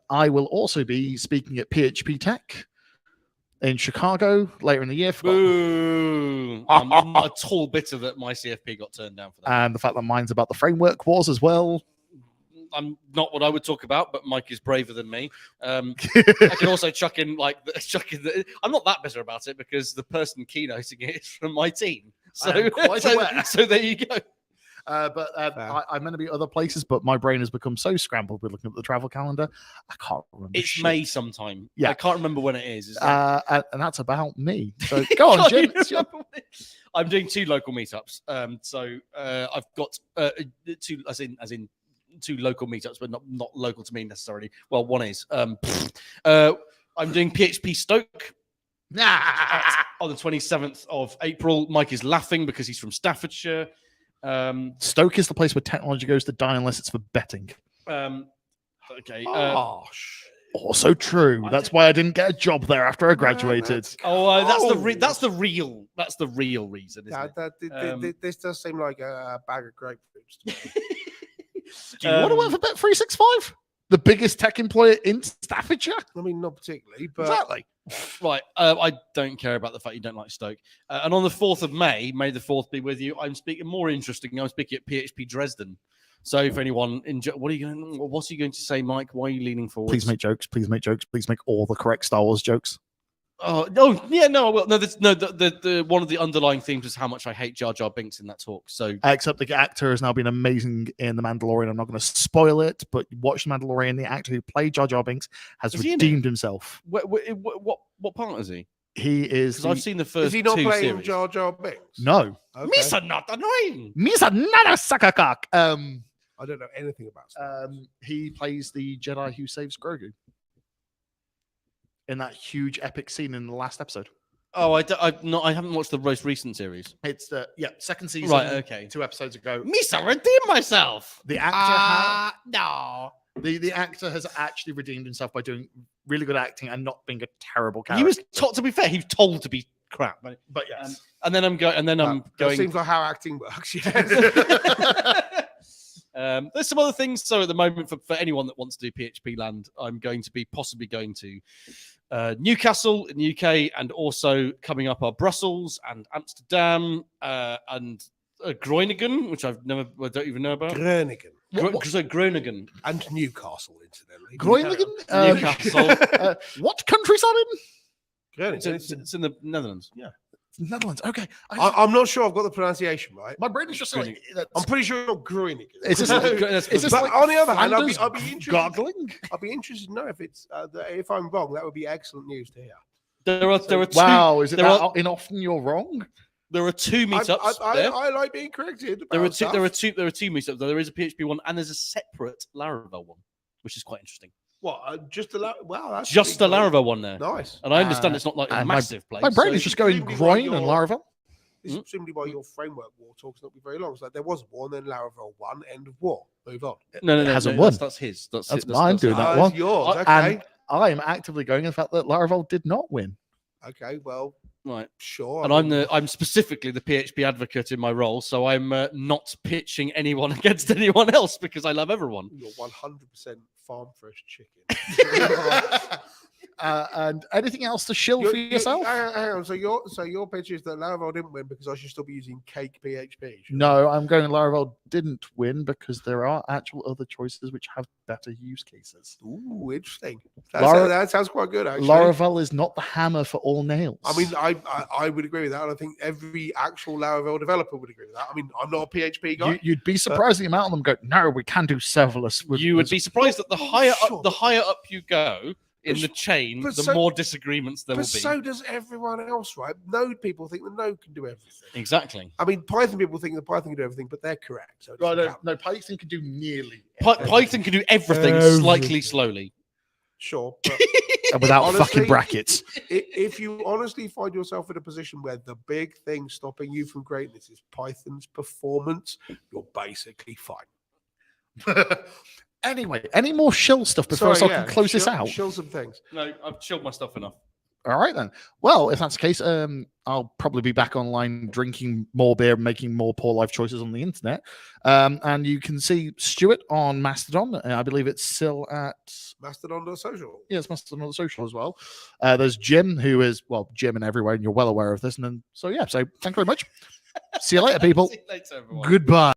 I will also be speaking at PHP Tech in Chicago later in the year. Boo! I'm a tall bitter that my CFP got turned down for that. And the fact that mine's about the framework wars as well. I'm not what I would talk about, but Mike is braver than me. I can also chuck in I'm not that bitter about it because the person keynoting it is from my team. So so there you go. But I'm going to be other places, but my brain has become so scrambled with looking at the travel calendar. I can't remember. It's May sometime. Yeah. I can't remember when it is. And that's about me. So go on, Jim. I'm doing 2 local meetups. So I've got 2, as in 2 local meetups, but not local to me necessarily. Well, one is. I'm doing PHP Stoke. On the 27th of April. Mike is laughing because he's from Staffordshire. Stoke is the place where technology goes to die unless it's for betting. Okay. Also true. That's why I didn't get a job there after I graduated. That's the real reason, isn't it? This does seem like a bag of grapefruits to me. Do you want to work for Bet365? The biggest tech employer in Staffordshire? I mean, not particularly, but Exactly. Right. I don't care about the fact you don't like Stoke. And on the 4th of May the 4th be with you, I'm speaking more interesting. I'm speaking at PHP Dresden. So for anyone, what's he going to say, Mike? Why are you leaning forward? Please make jokes. Please make jokes. Please make all the correct Star Wars jokes. Oh no, yeah, no, I will. No, the one of the underlying themes is how much I hate Jar Jar Binks in that talk. So, except the actor has now been amazing in The Mandalorian. I'm not going to spoil it, but watch The Mandalorian. The actor who played Jar Jar Binks has redeemed himself. What part is he? He is. Because I've seen the first. Is he not two playing series. Jar Jar Binks? No. Okay. Misa not annoying. Misa not a sucker cock. I don't know anything about Star Wars. He plays the Jedi who saves Grogu in that huge epic scene in the last episode. Oh, I haven't watched the most recent series. It's the second season. Right, okay. 2 episodes ago. Misa, redeem myself. The actor no. The actor has actually redeemed himself by doing really good acting and not being a terrible character. He was told, to be fair, he was told to be crap. But yes. And then I'm going. That seems like how acting works. Yes. There's some other things. So at the moment, for anyone that wants to do PHP land, I'm going to be possibly going to Newcastle in the UK, and also coming up are Brussels and Amsterdam and Groningen, which I don't even know about. Groningen. Groningen And Newcastle, incidentally. Groningen? Newcastle. What country's that in? Groningen. It's in the Netherlands. Yeah. Netherlands. Okay. I'm not sure I've got the pronunciation right. My brain is just like... I'm pretty sure it's not Groningen. Is this But like on the other hand, Flanders I'd be interested. goggling? I'd be interested to know if it's if I'm wrong. That would be excellent news to hear. There are two. Wow, is it that often you're wrong? There are 2 meetups. I like being corrected. There are two meetups. There is a PHP one, and there's a separate Laravel one, which is quite interesting. What? Just a wow. That's just the cool. Laravel one there. Nice. And I understand it's not like a massive place. My brain is just going presumably groin your- and Laravel. This is presumably why your framework war talk's not be very long. It's like there was a war, and then Laravel won. End of war. Move on. No, It hasn't won. That's his. That's mine doing that Oh, one. it's yours. Okay. And I am actively going the fact that Laravel did not win. Okay. Well, Right. sure. And I'm specifically the PHP advocate in my role, so I'm not pitching anyone against anyone else because I love everyone. You're 100% farm fresh chicken. And anything else to shill for yourself? Hang on. So your pitch is that Laravel didn't win because I should still be using Cake PHP. Sure. No, I'm going Laravel didn't win because there are actual other choices which have better use cases. Ooh, interesting. That sounds quite good, actually. Laravel is not the hammer for all nails. I mean, I would agree with that. And I think every actual Laravel developer would agree with that. I mean, I'm not a PHP guy. You'd be surprised the amount of them go, no, we can do serverless. You would be surprised that the higher up you go in the chain, but the more disagreements there will be. But so does everyone else, right? Node people think that Node can do everything. Exactly. I mean, Python people think that Python can do everything, but they're correct. So it doesn't count. No, Python can do nearly Python can do everything slightly slowly. Sure. But and without honestly, fucking brackets. If you honestly find yourself in a position where the big thing stopping you from greatness is Python's performance, you're basically fine. Anyway, any more shill stuff before I can close this out? Shill some things. No, I've chilled my stuff enough. All right, then. Well, if that's the case, I'll probably be back online drinking more beer, making more poor life choices on the internet. And you can see Stuart on Mastodon. I believe it's still at Mastodon.social. Yes, Mastodon.social as well. There's Jim, who is, Jim and everywhere, and you're well aware of this. And then, so thank you very much. See you later, people. See you later, everyone. Goodbye.